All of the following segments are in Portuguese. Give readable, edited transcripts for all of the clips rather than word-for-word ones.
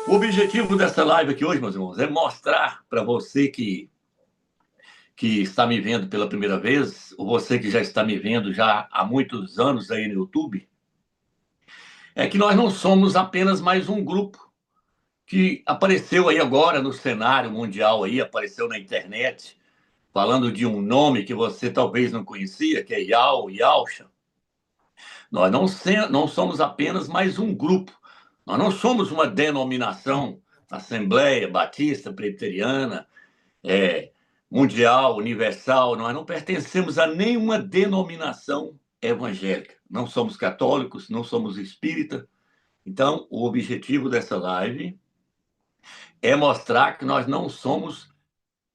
O objetivo dessa live aqui hoje, meus irmãos, é mostrar para você que está me vendo pela primeira vez, ou você que já está me vendo já há muitos anos aí no YouTube, é que nós não somos apenas mais um grupo que apareceu aí agora no cenário mundial aí, apareceu na internet, falando de um nome que você talvez não conhecia, que é Yalcha. Nós não somos apenas mais um grupo. Nós não somos uma denominação, Assembleia Batista Presbiteriana, mundial, universal. Nós não pertencemos a nenhuma denominação evangélica. Não somos católicos, não somos espírita. Então, o objetivo dessa live é mostrar que nós não somos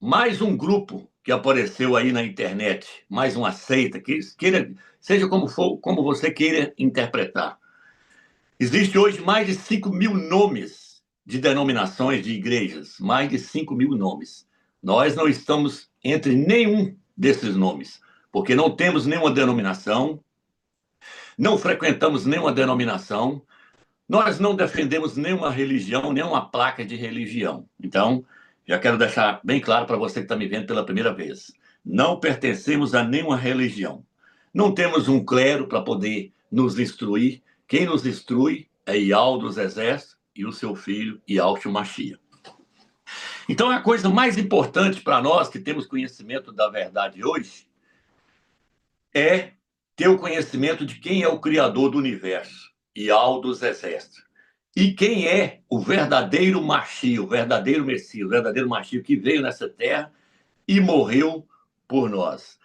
mais um grupo que apareceu aí na internet, mais uma seita, seja como for, como você queira interpretar. Existe hoje mais de 5 mil nomes de denominações, de igrejas, mais de 5 mil nomes. Nós não estamos entre nenhum desses nomes, porque não temos nenhuma denominação, não frequentamos nenhuma denominação, nós não defendemos nenhuma religião, nenhuma placa de religião. Então, já quero deixar bem claro para você que está me vendo pela primeira vez. Não pertencemos a nenhuma religião. Não temos um clero para poder nos instruir. Quem nos instrui é Ial dos Exércitos e o seu filho, Yahshua Mashiach. Então, a coisa mais importante para nós que temos conhecimento da verdade hoje é ter o conhecimento de quem é o Criador do universo, Ial dos Exércitos. E quem é o verdadeiro Mashiach, o verdadeiro Messias, o verdadeiro Mashiach que veio nessa terra e morreu por nós.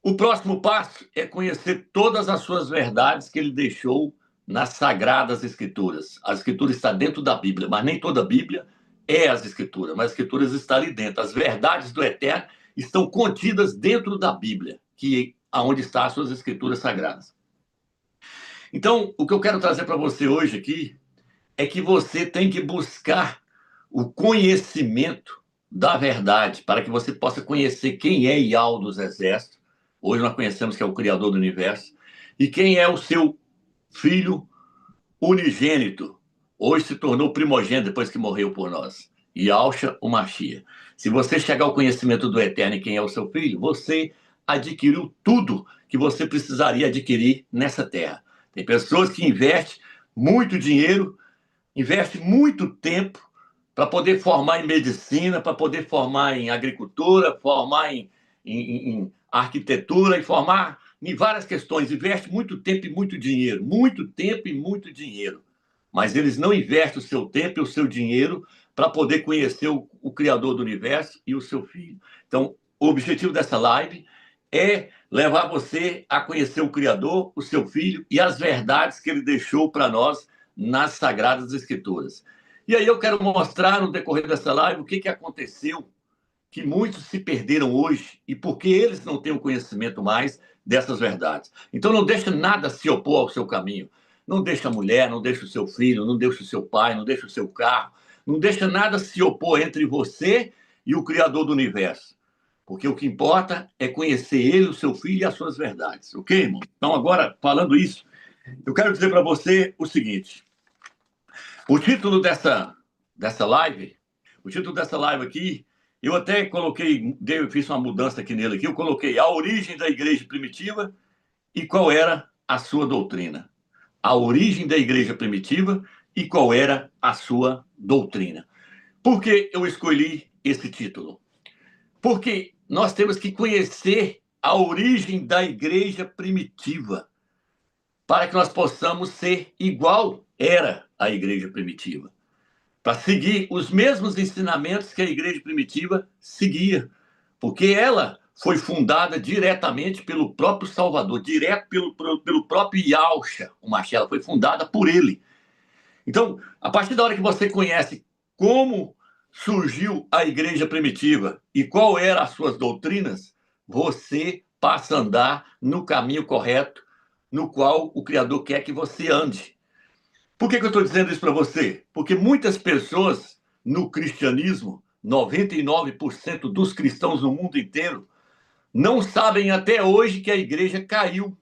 O próximo passo é conhecer todas as suas verdades que ele deixou nas Sagradas Escrituras. A Escritura está dentro da Bíblia, mas nem toda a Bíblia é as Escrituras, mas as Escrituras estão ali dentro. As verdades do Eterno estão contidas dentro da Bíblia, que é onde estão as suas Escrituras Sagradas. Então, o que eu quero trazer para você hoje aqui é que você tem que buscar o conhecimento da verdade, para que você possa conhecer quem é Ial dos Exércitos. Hoje nós conhecemos que é o Criador do Universo. E quem é o seu filho unigênito. Hoje se tornou primogênito depois que morreu por nós. Yahshua o Mashiach. Se você chegar ao conhecimento do Eterno e quem é o seu filho, você adquiriu tudo que você precisaria adquirir nessa terra. Tem pessoas que investem muito dinheiro, investem muito tempo para poder formar em medicina, para poder formar em agricultura, formar em arquitetura e formar em várias questões. Investe muito tempo e muito dinheiro. Muito tempo e muito dinheiro. Mas eles não investem o seu tempo e o seu dinheiro para poder conhecer o Criador do Universo e o seu Filho. Então, o objetivo dessa live é levar você a conhecer o Criador, o seu Filho e as verdades que ele deixou para nós nas Sagradas Escrituras. E aí eu quero mostrar no decorrer dessa live o que aconteceu, que muitos se perderam hoje e por que eles não têm o conhecimento mais dessas verdades. Então não deixa nada se opor ao seu caminho. Não deixa a mulher, não deixa o seu filho, não deixa o seu pai, não deixa o seu carro, não deixa nada se opor entre você e o Criador do Universo. Porque o que importa é conhecer ele, o seu filho e as suas verdades. Ok, irmão? Então agora, falando isso, eu quero dizer para você o seguinte. O título dessa live, aqui, eu até coloquei, fiz uma mudança aqui nele aqui, eu coloquei a origem da igreja primitiva e qual era a sua doutrina. A origem da igreja primitiva e qual era a sua doutrina. Por que eu escolhi esse título? Porque nós temos que conhecer a origem da igreja primitiva para que nós possamos ser igual era a igreja primitiva. Para seguir os mesmos ensinamentos que a igreja primitiva seguia. Porque ela foi fundada diretamente pelo próprio Salvador, direto pelo próprio Yahshua, o Mashiach. Ela foi fundada por ele. Então, a partir da hora que você conhece como surgiu a igreja primitiva e qual eram as suas doutrinas, você passa a andar no caminho correto, no qual o Criador quer que você ande. Por que eu estou dizendo isso para você? Porque muitas pessoas no cristianismo, 99% dos cristãos no mundo inteiro, não sabem até hoje que a igreja caiu,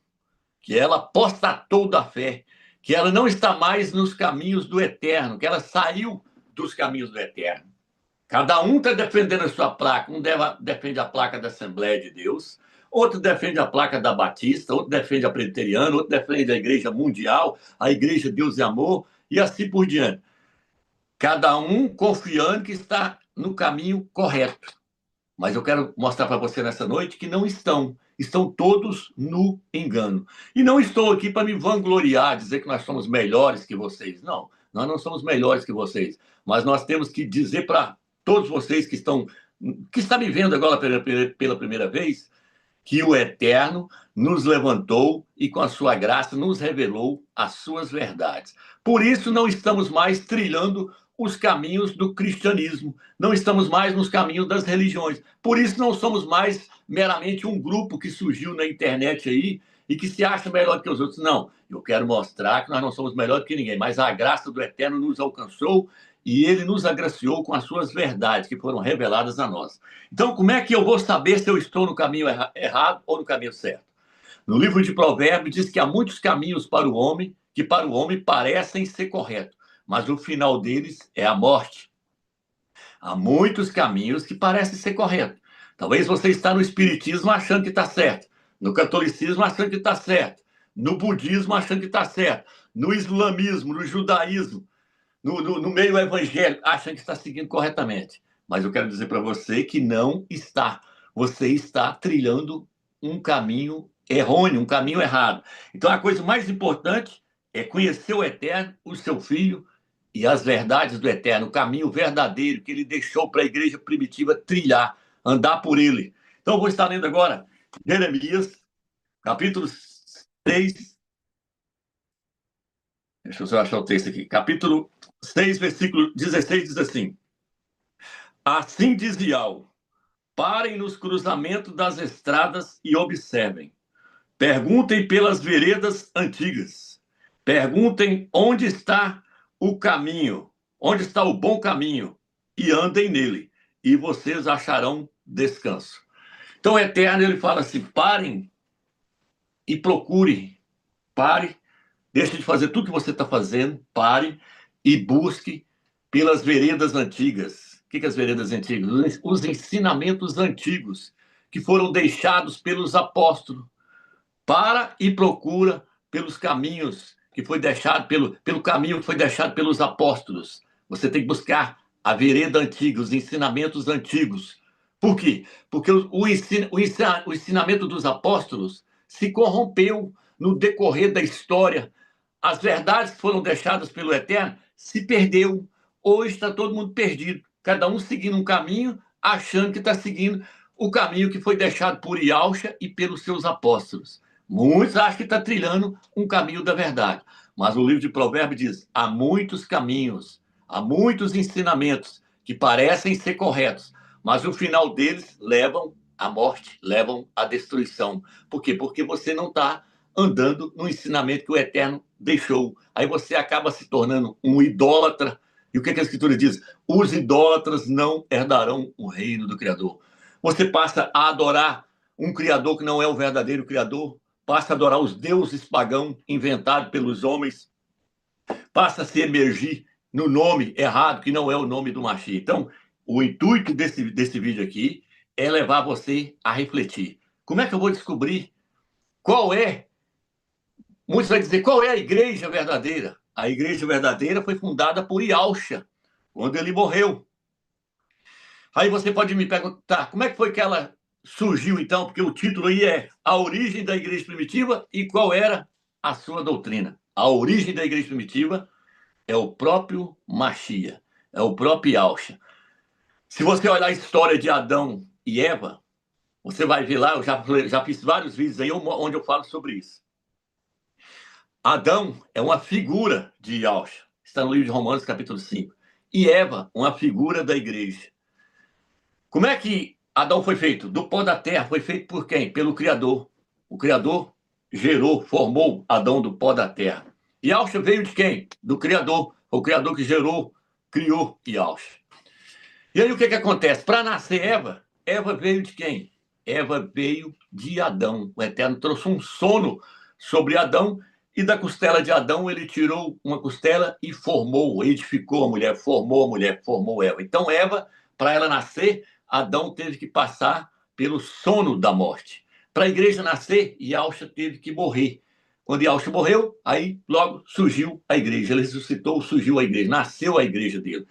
que ela apostatou da fé, que ela não está mais nos caminhos do Eterno, que ela saiu dos caminhos do Eterno. Cada um está defendendo a sua placa. Um defende a placa da Assembleia de Deus, outro defende a placa da Batista, outro defende a Presbiteriana, outro defende a Igreja Mundial, a Igreja Deus e Amor, e assim por diante. Cada um confiando que está no caminho correto. Mas eu quero mostrar para você nessa noite que não estão. Estão todos no engano. E não estou aqui para me vangloriar, dizer que nós somos melhores que vocês. Não, nós não somos melhores que vocês. Mas nós temos que dizer para todos vocês que estão me vendo agora pela primeira vez, que o Eterno nos levantou e, com a sua graça, nos revelou as suas verdades. Por isso, não estamos mais trilhando os caminhos do cristianismo, não estamos mais nos caminhos das religiões. Por isso, não somos mais meramente um grupo que surgiu na internet aí e que se acha melhor que os outros. Não, eu quero mostrar que nós não somos melhor que ninguém, mas a graça do Eterno nos alcançou e ele nos agraciou com as suas verdades que foram reveladas a nós. Então, como é que eu vou saber se eu estou no caminho errado ou no caminho certo? No livro de Provérbios diz que há muitos caminhos para o homem que para o homem parecem ser corretos, mas o final deles é a morte. Há muitos caminhos que parecem ser corretos. Talvez você está no espiritismo achando que está certo, no catolicismo achando que está certo, no budismo achando que está certo, no islamismo, no judaísmo, no meio evangélico, achando que está seguindo corretamente. Mas eu quero dizer para você que não está. Você está trilhando um caminho errôneo, um caminho errado. Então, a coisa mais importante é conhecer o Eterno, o seu Filho, e as verdades do Eterno, o caminho verdadeiro que ele deixou para a igreja primitiva trilhar, andar por ele. Então, eu vou estar lendo agora Jeremias, capítulo 6. Deixa eu só achar o texto aqui. Capítulo 6, versículo 16, diz assim: Assim diz Yahweh, parem nos cruzamentos das estradas e observem. Perguntem pelas veredas antigas. Perguntem onde está o caminho, onde está o bom caminho, e andem nele, e vocês acharão descanso. Então, o Eterno, ele fala assim: parem e procurem. Pare, deixe de fazer tudo que você está fazendo, pare e busque pelas veredas antigas. O que é as veredas antigas? Os ensinamentos antigos que foram deixados pelos apóstolos. Para e procura pelos caminhos que foi deixado, pelo caminho que foi deixado pelos apóstolos. Você tem que buscar a vereda antiga, os ensinamentos antigos. Por quê? Porque o ensinamento dos apóstolos se corrompeu no decorrer da história. As verdades que foram deixadas pelo Eterno se perdeu. Hoje está todo mundo perdido, cada um seguindo um caminho, achando que está seguindo o caminho que foi deixado por Yahshua e pelos seus apóstolos. Muitos acham que está trilhando um caminho da verdade. Mas o livro de Provérbios diz: há muitos caminhos, há muitos ensinamentos que parecem ser corretos, mas o final deles levam à morte, levam à destruição. Por quê? Porque você não está andando no ensinamento que o Eterno deixou. Aí você acaba se tornando um idólatra. E o que a Escritura diz? Os idólatras não herdarão o reino do Criador. Você passa a adorar um Criador que não é o verdadeiro Criador, passa a adorar os deuses pagãos inventados pelos homens, passa a se emergir no nome errado, que não é o nome do Mashiach. Então, o intuito desse vídeo aqui é levar você a refletir. Como é que eu vou descobrir qual é? Muitos vão dizer, qual é a igreja verdadeira? A igreja verdadeira foi fundada por Yahshua, quando ele morreu. Aí você pode me perguntar, como é que foi que ela surgiu, então? Porque o título aí é A Origem da Igreja Primitiva e qual era a sua doutrina. A origem da Igreja Primitiva é o próprio Mashiach, é o próprio Yahshua. Se você olhar a história de Adão e Eva, você vai ver lá, eu já fiz vários vídeos aí onde eu falo sobre isso. Adão é uma figura de Yahshua, está no livro de Romanos, capítulo 5. E Eva, uma figura da igreja. Como é que Adão foi feito? Do pó da terra. Foi feito por quem? Pelo Criador. O Criador gerou, formou Adão do pó da terra. Yahshua veio de quem? Do Criador. O Criador que gerou, criou Yahshua. E aí o que acontece? Para nascer Eva, Eva veio de quem? Eva veio de Adão. O Eterno trouxe um sono sobre Adão e da costela de Adão ele tirou uma costela e formou, edificou a mulher, formou Eva. Então, Eva, para ela nascer, Adão teve que passar pelo sono da morte. Para a igreja nascer, Yahshua teve que morrer. Quando Yahshua morreu, aí logo surgiu a igreja. Ele ressuscitou, surgiu a igreja, nasceu a igreja dele.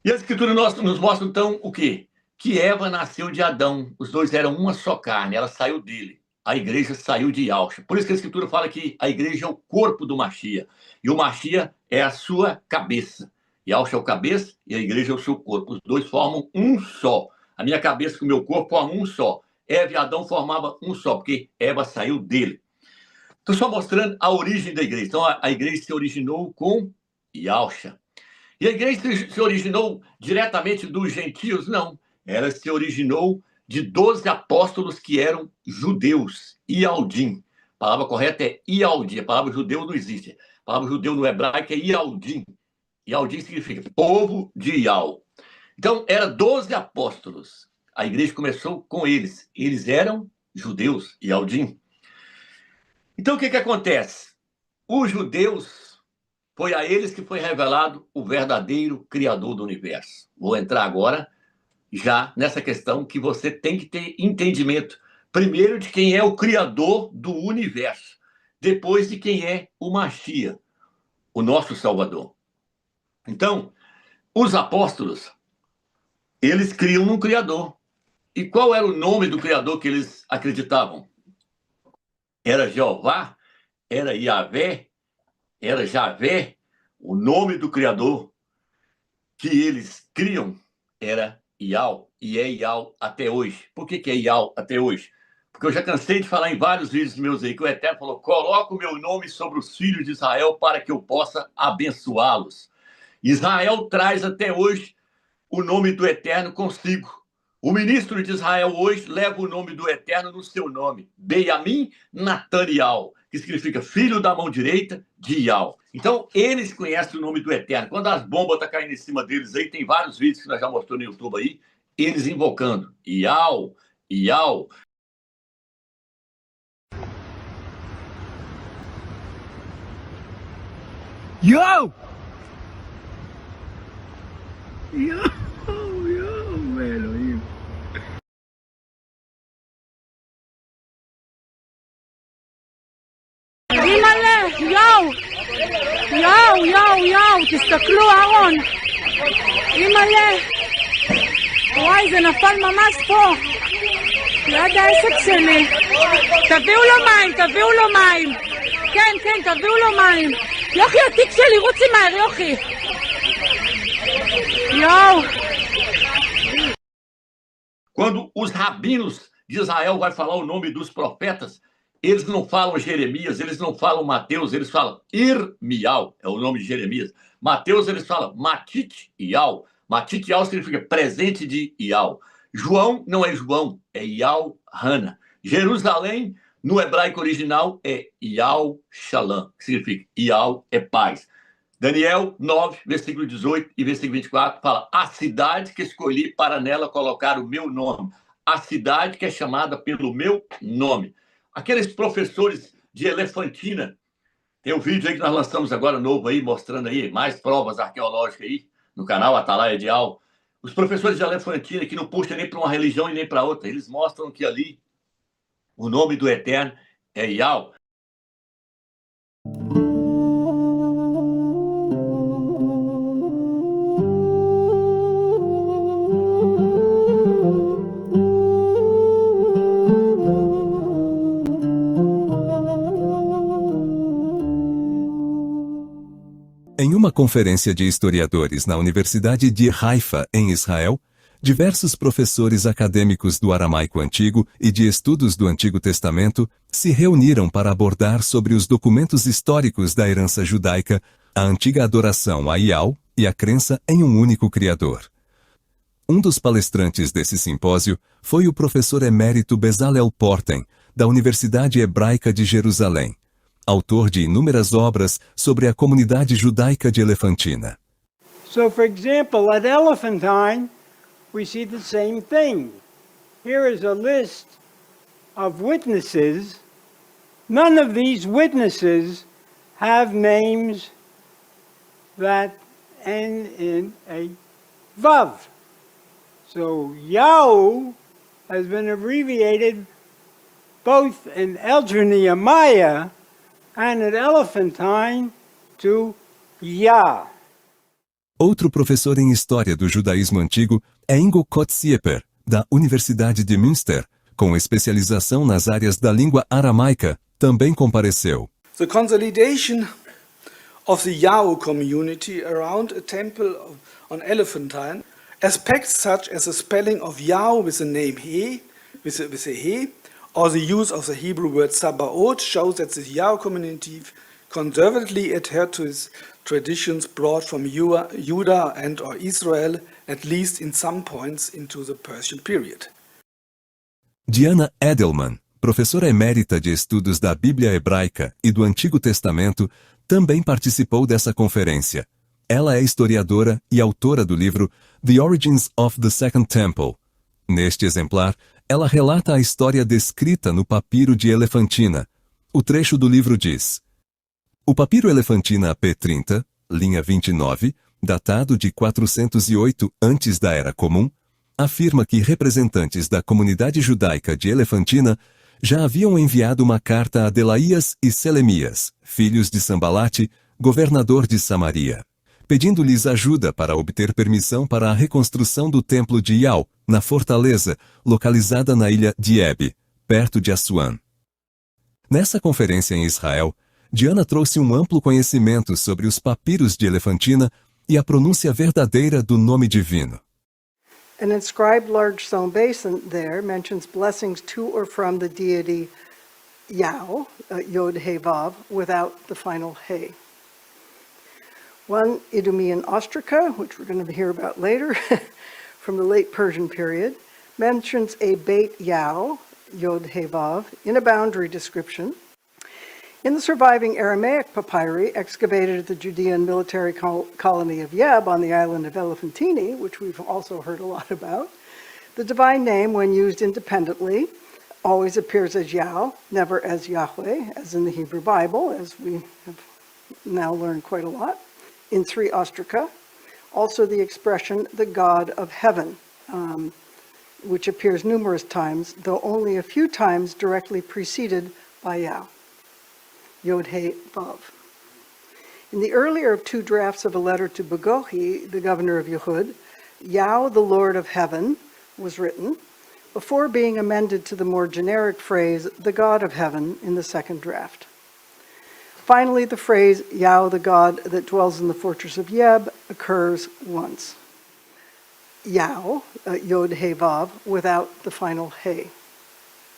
E a Escritura nos mostra, então, o quê? Que Eva nasceu de Adão. Os dois eram uma só carne, ela saiu dele. A igreja saiu de Yahshua. Por isso que a Escritura fala que a igreja é o corpo do Mashiach. E o Mashiach é a sua cabeça. Yahshua é o cabeça e a igreja é o seu corpo. Os dois formam um só. A minha cabeça com o meu corpo formam um só. Eva e Adão formavam um só, porque Eva saiu dele. Estou só mostrando a origem da igreja. Então, a igreja se originou com Yahshua. E a igreja se originou diretamente dos gentios? Não. Ela se originou de 12 apóstolos que eram judeus, Ialdim. A palavra correta é Ialdim. A palavra judeu não existe. A palavra judeu no hebraico é Ialdim. Ialdim significa povo de Ial. Então, eram 12 apóstolos. A igreja começou com eles. Eles eram judeus, Ialdim. Então, o que acontece? Os judeus, foi a eles que foi revelado o verdadeiro Criador do universo. Vou entrar agora já nessa questão que você tem que ter entendimento, primeiro de quem é o Criador do universo, depois de quem é o Mashiach, o nosso Salvador. Então, os apóstolos, eles criam um Criador. E qual era o nome do Criador que eles acreditavam? Era Jeová? Era Yahvé? Era Javé? O nome do Criador que eles criam era Ial, e é Ial até hoje. Por que é Ial até hoje? Porque eu já cansei de falar em vários vídeos meus aí que o Eterno falou: coloca o meu nome sobre os filhos de Israel para que eu possa abençoá-los. Israel traz até hoje o nome do Eterno consigo. O ministro de Israel hoje leva o nome do Eterno no seu nome, Benjamim Nataniel, que significa filho da mão direita de Ial. Então, eles conhecem o nome do Eterno. Quando as bombas estão caindo em cima deles aí, tem vários vídeos que nós já mostramos no YouTube aí, eles invocando Ial, Ial. Yo! Yo, Elohim. אימא'לה, יואו, תסתכלו אהרון, אימא'לה, וואי זה נפל ממש פה, ליד העסק שלי, תביאו לו מים, כן, תביאו לו מים, יוכי התיק שלי, רוצי מהר יוכי, יואו. Quando os rabinos de Israel vai falar o nome dos profetas, eles não falam Jeremias, eles não falam Mateus, eles falam Irmial, é o nome de Jeremias. Mateus, eles falam Matitial. Matitial significa presente de Ial. João não é João, é Ial Hana. Jerusalém, no hebraico original, é Ial Shalom, que significa Ial é paz. Daniel 9, versículo 18 e versículo 24, fala: a cidade que escolhi para nela colocar o meu nome. A cidade que é chamada pelo meu nome. Aqueles professores de Elefantina, tem um vídeo aí que nós lançamos agora novo aí, mostrando aí mais provas arqueológicas aí, no canal Atalaia de Al. Os professores de Elefantina, que não puxam nem para uma religião e nem para outra, eles mostram que ali o nome do Eterno é Ial. Em uma conferência de historiadores na Universidade de Haifa, em Israel, diversos professores acadêmicos do aramaico antigo e de estudos do Antigo Testamento se reuniram para abordar sobre os documentos históricos da herança judaica, a antiga adoração a Ial e a crença em um único Criador. Um dos palestrantes desse simpósio foi o professor emérito Bezalel Porten, da Universidade Hebraica de Jerusalém, autor de inúmeras obras sobre a comunidade judaica de Elefantina. So, for example, at Elephantine, we see the same thing. Here is a list of witnesses None of these witnesses have names that end in a Vav. So Yahoo has been abbreviated both in Elder Nehemiah and at Elephantine to Yah. Outro professor em História do Judaísmo Antigo é Ingo Kotzieper, da Universidade de Münster, com especialização nas áreas da língua aramaica, também compareceu. The consolidation of the Yahoo community around a temple on Elephantine, aspects such as the spelling of Yahoo with the name He, with a He, or the use of the Hebrew word Sabaoth shows that the Yahoo community conservatively adhered to its traditions brought from Judah and or Israel, at least in some points into the Persian period. Diana Edelman, professora emérita de estudos da Bíblia Hebraica e do Antigo Testamento, também participou dessa conferência. Ela é historiadora e autora do livro The Origins of the Second Temple. Neste exemplar, ela relata a história descrita no papiro de Elefantina. O trecho do livro diz: o papiro Elefantina P30, linha 29, datado de 408 antes da Era Comum, afirma que representantes da comunidade judaica de Elefantina já haviam enviado uma carta a Delaías e Selemias, filhos de Sambalate, governador de Samaria, pedindo-lhes ajuda para obter permissão para a reconstrução do templo de Iau, na fortaleza, localizada na ilha de Ebe, perto de Assuã. Nessa conferência em Israel, Diana trouxe um amplo conhecimento sobre os papiros de Elefantina e a pronúncia verdadeira do nome divino. An inscribed large stone basin there mentions blessings to or from the deity Yao, Yod He Vav, without the final He. One Idumean ostraca, which we're going to hear about later, from the late Persian period, mentions a Beit Yao, Yod He Vav, in a boundary description. In the surviving Aramaic papyri excavated at the Judean military colony of Yeb on the island of Elephantine, which we've also heard a lot about, the divine name, when used independently, always appears as Yah, never as Yahweh, as in the Hebrew Bible, as we have now learned quite a lot, in 3 ostraca. Also the expression, the God of heaven, which appears numerous times, though only a few times directly preceded by Yah. Yod He Vav. In the earlier of 2 drafts of a letter to Bagohi, the governor of Yehud, Yah, the Lord of Heaven, was written, before being amended to the more generic phrase, the God of Heaven, in the 2nd draft. Finally, the phrase, Yah, the God that dwells in the fortress of Yeb, occurs once. Yah, Yod He Vav, without the final He.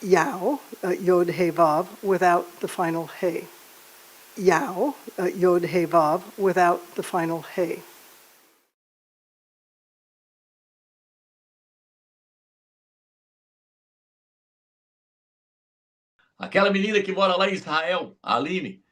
Yah, Yod He Vav, without the final He. Yah, Yod He Vav, without the final He. Aquela menina que mora lá em Israel, a Aline,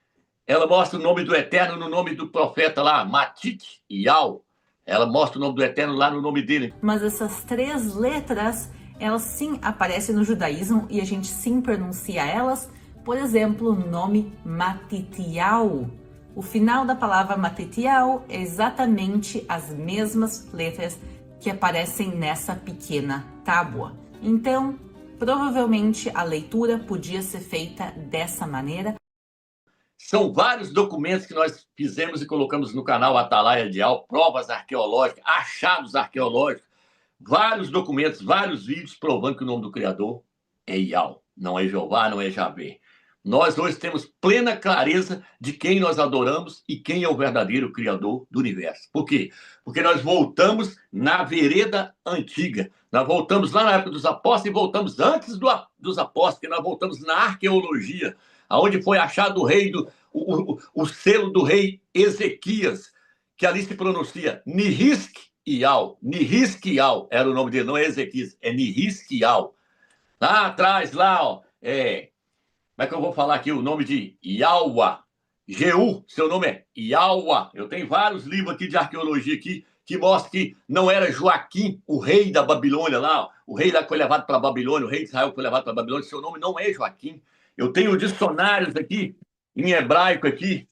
ela mostra o nome do Eterno no nome do profeta lá, Matit Yau. Ela mostra o nome do Eterno lá no nome dele. Mas essas 3 letras, elas sim aparecem no judaísmo e a gente sim pronuncia elas. Por exemplo, o nome Matitiau. O final da palavra Matitiau é exatamente as mesmas letras que aparecem nessa pequena tábua. Então, provavelmente a leitura podia ser feita dessa maneira. São vários documentos que nós fizemos e colocamos no canal Atalaia de Al, provas arqueológicas, achados arqueológicos, vários documentos, vários vídeos provando que o nome do Criador é Yau, não é Jeová, não é Javé. Nós hoje temos plena clareza de quem nós adoramos e quem é o verdadeiro Criador do universo. Por quê? Porque nós voltamos na vereda antiga. Nós voltamos lá na época dos apóstolos e voltamos antes dos apóstolos, porque nós voltamos na arqueologia, onde foi achado o selo do rei Ezequias, que ali se pronuncia Nihiskiau. Nihiskiau era o nome dele, não é Ezequias, é Nihiskiau. Lá atrás, lá, ó, como é que eu vou falar aqui o nome de Yaua? Jeú, seu nome é Yaua. Eu tenho vários livros aqui de arqueologia aqui que mostram que não era Joaquim, o rei da Babilônia lá, o rei lá que foi levado para a Babilônia, o rei de Israel que foi levado para a Babilônia, seu nome não é Joaquim. Eu tenho dicionários aqui, em hebraico aqui,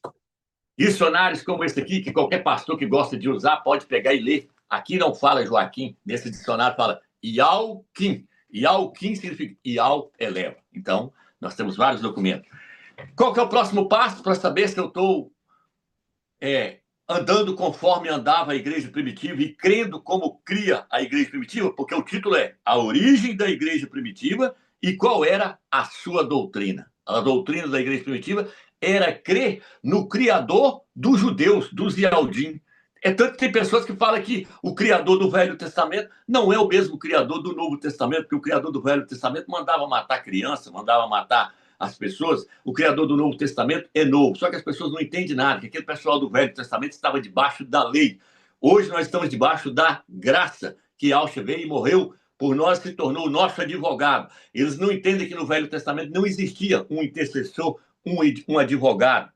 dicionários como esse aqui, que qualquer pastor que gosta de usar pode pegar e ler. Aqui não fala Joaquim, nesse dicionário fala Ialquim. Ialquim significa Ial eleva. Então, nós temos vários documentos. Qual que é o próximo passo para saber se eu estou andando conforme andava a igreja primitiva e crendo como cria a igreja primitiva? Porque o título é A Origem da Igreja Primitiva e qual era a sua doutrina. A doutrina da igreja primitiva era crer no Criador dos judeus, dos Yaldim. É tanto que tem pessoas que falam que o Criador do Velho Testamento não é o mesmo Criador do Novo Testamento, porque o Criador do Velho Testamento mandava matar criança, mandava matar as pessoas. O Criador do Novo Testamento é novo, só que as pessoas não entendem nada, que aquele pessoal do Velho Testamento estava debaixo da lei. Hoje nós estamos debaixo da graça, que Yahshua veio e morreu por nós, se tornou o nosso advogado. Eles não entendem que no Velho Testamento não existia um intercessor, um advogado.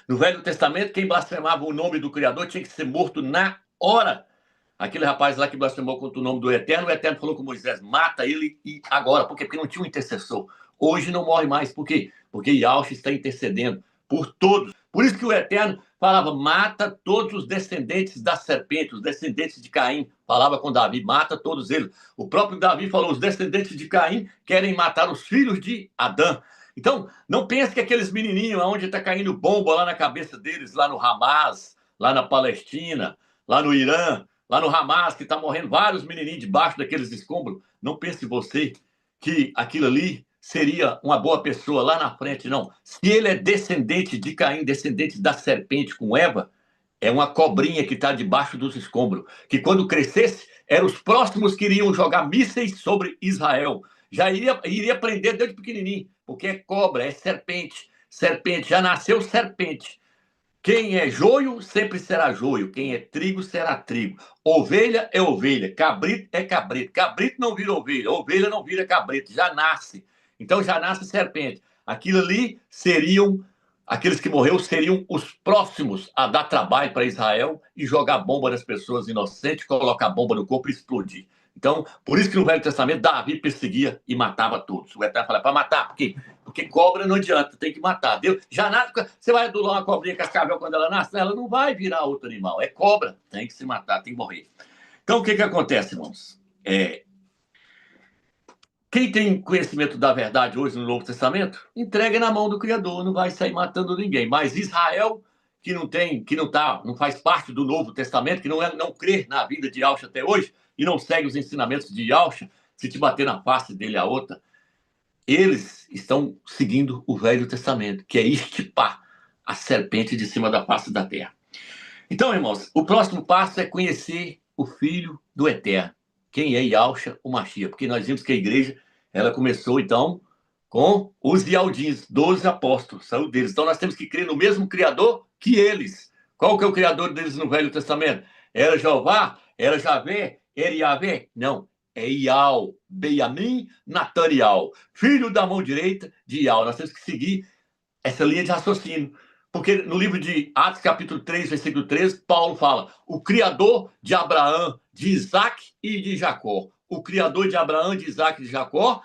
No Velho Testamento, quem blasfemava o nome do Criador tinha que ser morto na hora. Aquele rapaz lá que blasfemou contra o nome do Eterno, o Eterno falou com Moisés, mata ele e agora. Por quê? Porque não tinha um intercessor. Hoje não morre mais. Por quê? Porque Yahshua está intercedendo por todos. Por isso que o Eterno falava, mata todos os descendentes da serpente, os descendentes de Caim. Falava com Davi, mata todos eles. O próprio Davi falou, os descendentes de Caim querem matar os filhos de Adão. Então, não pense que aqueles menininhos onde está caindo bomba lá na cabeça deles, lá no Hamas, lá na Palestina, lá no Irã, lá no Hamas, que está morrendo vários menininhos debaixo daqueles escombros. Não pense você que aquilo ali seria uma boa pessoa lá na frente, não. Se ele é descendente de Caim, descendente da serpente com Eva, é uma cobrinha que está debaixo dos escombros, que quando crescesse, eram os próximos que iriam jogar mísseis sobre Israel. Já iria prender desde pequenininho, porque é cobra, é serpente. Serpente, já nasceu serpente. Quem é joio, sempre será joio. Quem é trigo, será trigo. Ovelha é ovelha. Cabrito é cabrito. Cabrito não vira ovelha. Ovelha não vira cabrito. Já nasce. Então já nasce serpente. Aquilo ali seriam, aqueles que morreram seriam os próximos a dar trabalho para Israel e jogar bomba nas pessoas inocentes, colocar bomba no corpo e explodir. Então, por isso que no Velho Testamento, Davi perseguia e matava todos. O Eterno fala, para matar, por quê? Porque cobra não adianta, tem que matar. Deus, já nasce, você vai adular uma cobrinha cascavel quando ela nasce, ela não vai virar outro animal. É cobra, tem que se matar, tem que morrer. Então, o que acontece, irmãos? Quem tem conhecimento da verdade hoje no Novo Testamento, entrega na mão do Criador, não vai sair matando ninguém. Mas Israel, que não faz parte do Novo Testamento, que não crê na vida de Yahshua até hoje, e não segue os ensinamentos de Yahshua, se te bater na face dele a outra, eles estão seguindo o Velho Testamento, que é estipar a serpente de cima da face da terra. Então, irmãos, o próximo passo é conhecer o Filho do Eterno. Quem é Yahshua, o Mashiach? Porque nós vimos que a igreja, ela começou, então, com os Yaldins, 12 apóstolos, saiu deles. Então, nós temos que crer no mesmo Criador que eles. Qual que é o Criador deles no Velho Testamento? Era Jeová? Era Javé? Era Yahvé? Não. É Ial, Benjamim, Nataniel, filho da mão direita de Ial. Nós temos que seguir essa linha de raciocínio. Porque no livro de Atos, capítulo 3, versículo 13, Paulo fala, o Criador de Abraão, de Isaac e de Jacó. O Criador de Abraão, de Isaac e de Jacó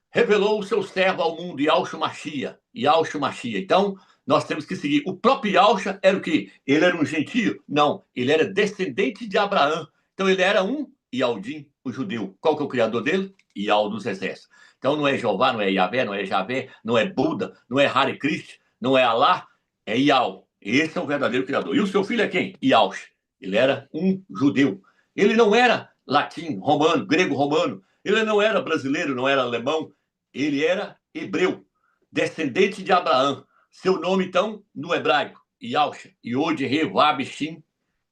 revelou o seu servo ao mundo, Yahshua Mashiach. Yahshua Mashiach. Então, nós temos que seguir. O próprio Yahshua era o quê? Ele era um gentio? Não, ele era descendente de Abraão. Então, ele era um Yaldim, o judeu. Qual que é o criador dele? Yal dos exércitos. Então, não é Jeová, não é Yahvé, não é Javé, não é Buda, não é Hare Krishna, não é Alá, é Yal. Esse é o verdadeiro criador. E o seu filho é quem? Yahshua. Ele era um judeu. Ele não era latim, romano, grego-romano. Ele não era brasileiro, não era alemão. Ele era hebreu, descendente de Abraão. Seu nome, então, no hebraico, Yahshua. Yod-He-Vav Shin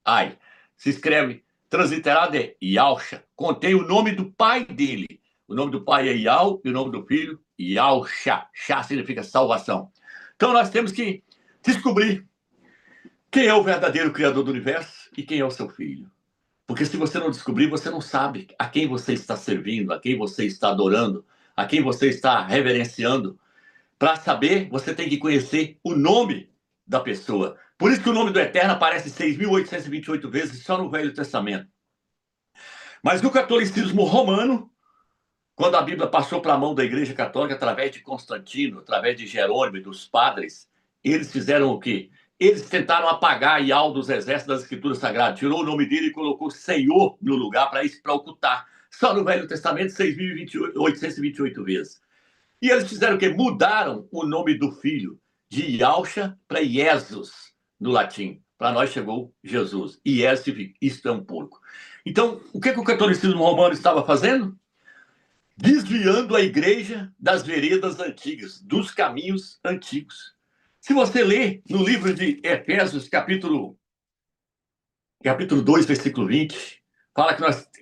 Ai. Se escreve, transliterado é Yahshua. Contém o nome do pai dele. O nome do pai é Yal e o nome do filho, Yahshua. Shá significa salvação. Então, nós temos que descobrir quem é o verdadeiro criador do universo e quem é o seu filho. Porque se você não descobrir, você não sabe a quem você está servindo, a quem você está adorando, a quem você está reverenciando. Para saber, você tem que conhecer o nome da pessoa. Por isso que o nome do Eterno aparece 6.828 vezes só no Velho Testamento. Mas no catolicismo romano, quando a Bíblia passou para a mão da Igreja Católica através de Constantino, através de Jerônimo e dos padres, eles fizeram o quê? Eles tentaram apagar Ial dos exércitos das Escrituras Sagradas, tirou o nome dele e colocou Senhor no lugar para ocultar. Só no Velho Testamento, 6.828 vezes. E eles fizeram o quê? Mudaram o nome do filho de Yalcha para Jesus, no latim. Para nós chegou Jesus. E isto é um porco. Então, o que o catolicismo romano estava fazendo? Desviando a igreja das veredas antigas, dos caminhos antigos. Se você ler no livro de Efésios, capítulo 2, versículo 20, fala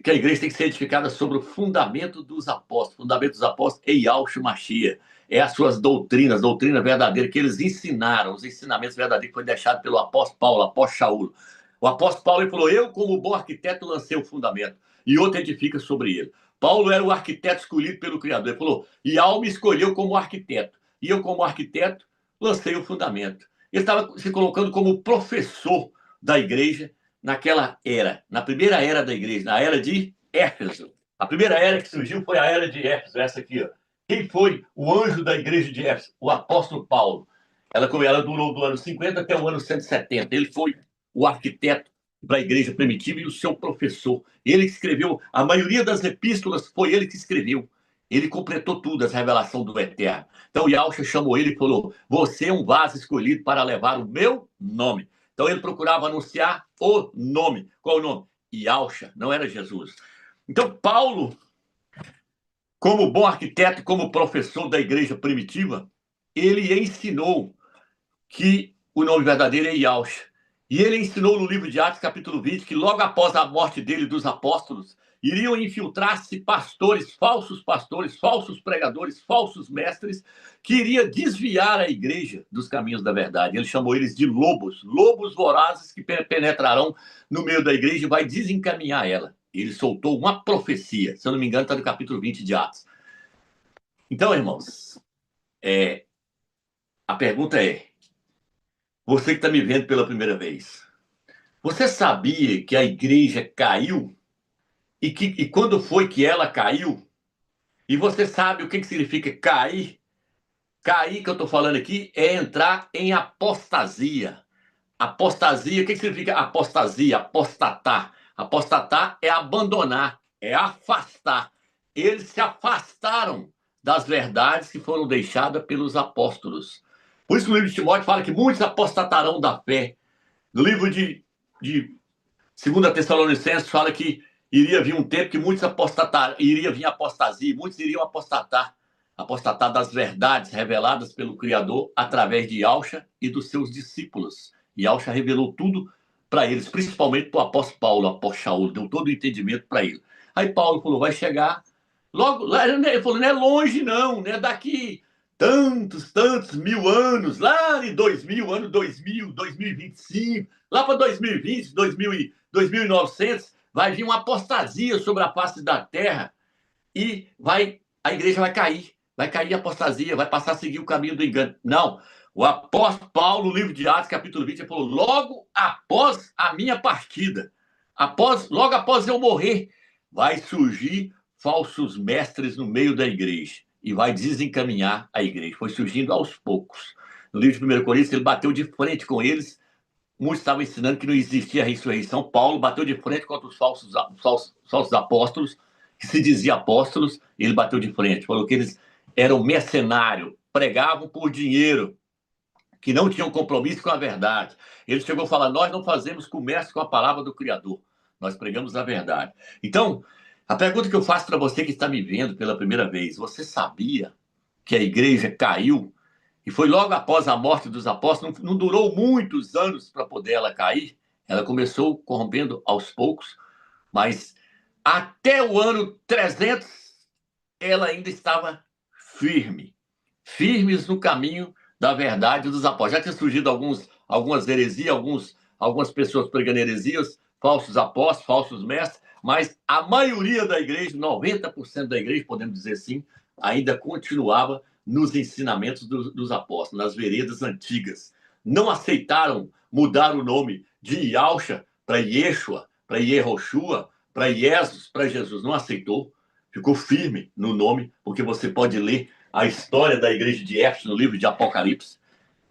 que a igreja tem que ser edificada sobre o fundamento dos apóstolos. O fundamento dos apóstolos é Yahshua Mashiach. É as suas doutrinas, doutrina verdadeira que eles ensinaram, os ensinamentos verdadeiros que foi deixado pelo apóstolo Paulo, apóstolo Shaul. O apóstolo Paulo ele falou, eu como bom arquiteto lancei o fundamento, e outro edifica sobre ele. Paulo era o arquiteto escolhido pelo Criador. Ele falou, Yahweh me escolheu como arquiteto, e eu como arquiteto lancei o fundamento. Ele estava se colocando como professor da igreja naquela era, na primeira era da igreja, na era de Éfeso. A primeira era que surgiu foi a era de Éfeso, essa aqui, ó. Quem foi o anjo da igreja de Éfeso? O apóstolo Paulo. Ela durou do ano 50 até o ano 170. Ele foi o arquiteto para a igreja primitiva e o seu professor. Ele que escreveu, a maioria das epístolas foi ele que escreveu. Ele completou tudo, as revelações do Eterno. Então, Yahshua chamou ele e falou, você é um vaso escolhido para levar o meu nome. Então, ele procurava anunciar o nome. Qual o nome? Yahshua, não era Jesus. Então, Paulo, como bom arquiteto, como professor da igreja primitiva, ele ensinou que o nome verdadeiro é Yahshua. E ele ensinou no livro de Atos, capítulo 20, que logo após a morte dele dos apóstolos, iriam infiltrar-se pastores, falsos pregadores, falsos mestres, que iriam desviar a igreja dos caminhos da verdade. Ele chamou eles de lobos vorazes que penetrarão no meio da igreja e vai desencaminhar ela. Ele soltou uma profecia, se eu não me engano, está no capítulo 20 de Atos. Então, irmãos, a pergunta é, você que está me vendo pela primeira vez, você sabia que a igreja caiu? E quando foi que ela caiu? E você sabe o que significa cair? Cair, que eu estou falando aqui, é entrar em apostasia. Apostasia, o que significa apostasia? Apostatar. Apostatar é abandonar, é afastar. Eles se afastaram das verdades que foram deixadas pelos apóstolos. Por isso que o livro de Timóteo fala que muitos apostatarão da fé. No livro de 2 Tessalonicenses fala que iria vir um tempo que muitos iria vir apostasia, muitos iriam apostatar das verdades reveladas pelo Criador através de Yahshua e dos seus discípulos. Yahshua revelou tudo para eles, principalmente para o apóstolo Paulo, o apóstolo Shaul, deu todo o entendimento para ele. Aí Paulo falou, vai chegar logo, ele falou, não é longe não, né? Daqui tantos mil anos, lá em 2000, ano 2000, 2025, lá para 2020, 2900, vai vir uma apostasia sobre a face da terra e a igreja vai cair a apostasia, vai passar a seguir o caminho do engano. Não, o apóstolo Paulo, no livro de Atos, capítulo 20, ele falou, logo após a minha partida, logo após eu morrer, vai surgir falsos mestres no meio da igreja e vai desencaminhar a igreja. Foi surgindo aos poucos. No livro de 1 Coríntios, ele bateu de frente com eles. Muitos estavam ensinando que não existia ressurreição. Paulo bateu de frente contra os falsos apóstolos, que se diziam apóstolos, e ele bateu de frente. Falou que eles eram mercenários, pregavam por dinheiro, que não tinham compromisso com a verdade. Ele chegou a falar, nós não fazemos comércio com a palavra do Criador, nós pregamos a verdade. Então, a pergunta que eu faço para você que está me vendo pela primeira vez, você sabia que a igreja caiu? E foi logo após a morte dos apóstolos, não durou muitos anos para poder ela cair. Ela começou corrompendo aos poucos, mas até o ano 300, ela ainda estava firmes no caminho da verdade dos apóstolos. Já tinha surgido algumas heresias, algumas pessoas pregando heresias, falsos apóstolos, falsos mestres, mas a maioria da igreja, 90% da igreja, podemos dizer assim, ainda continuava nos ensinamentos dos apóstolos, nas veredas antigas. Não aceitaram mudar o nome de Yahshua para Yeshua, para Yehoshua, para Jesus, para Jesus. Não aceitou. ficou firme no nome, porque você pode ler a história da igreja de Éfeso no livro de Apocalipse,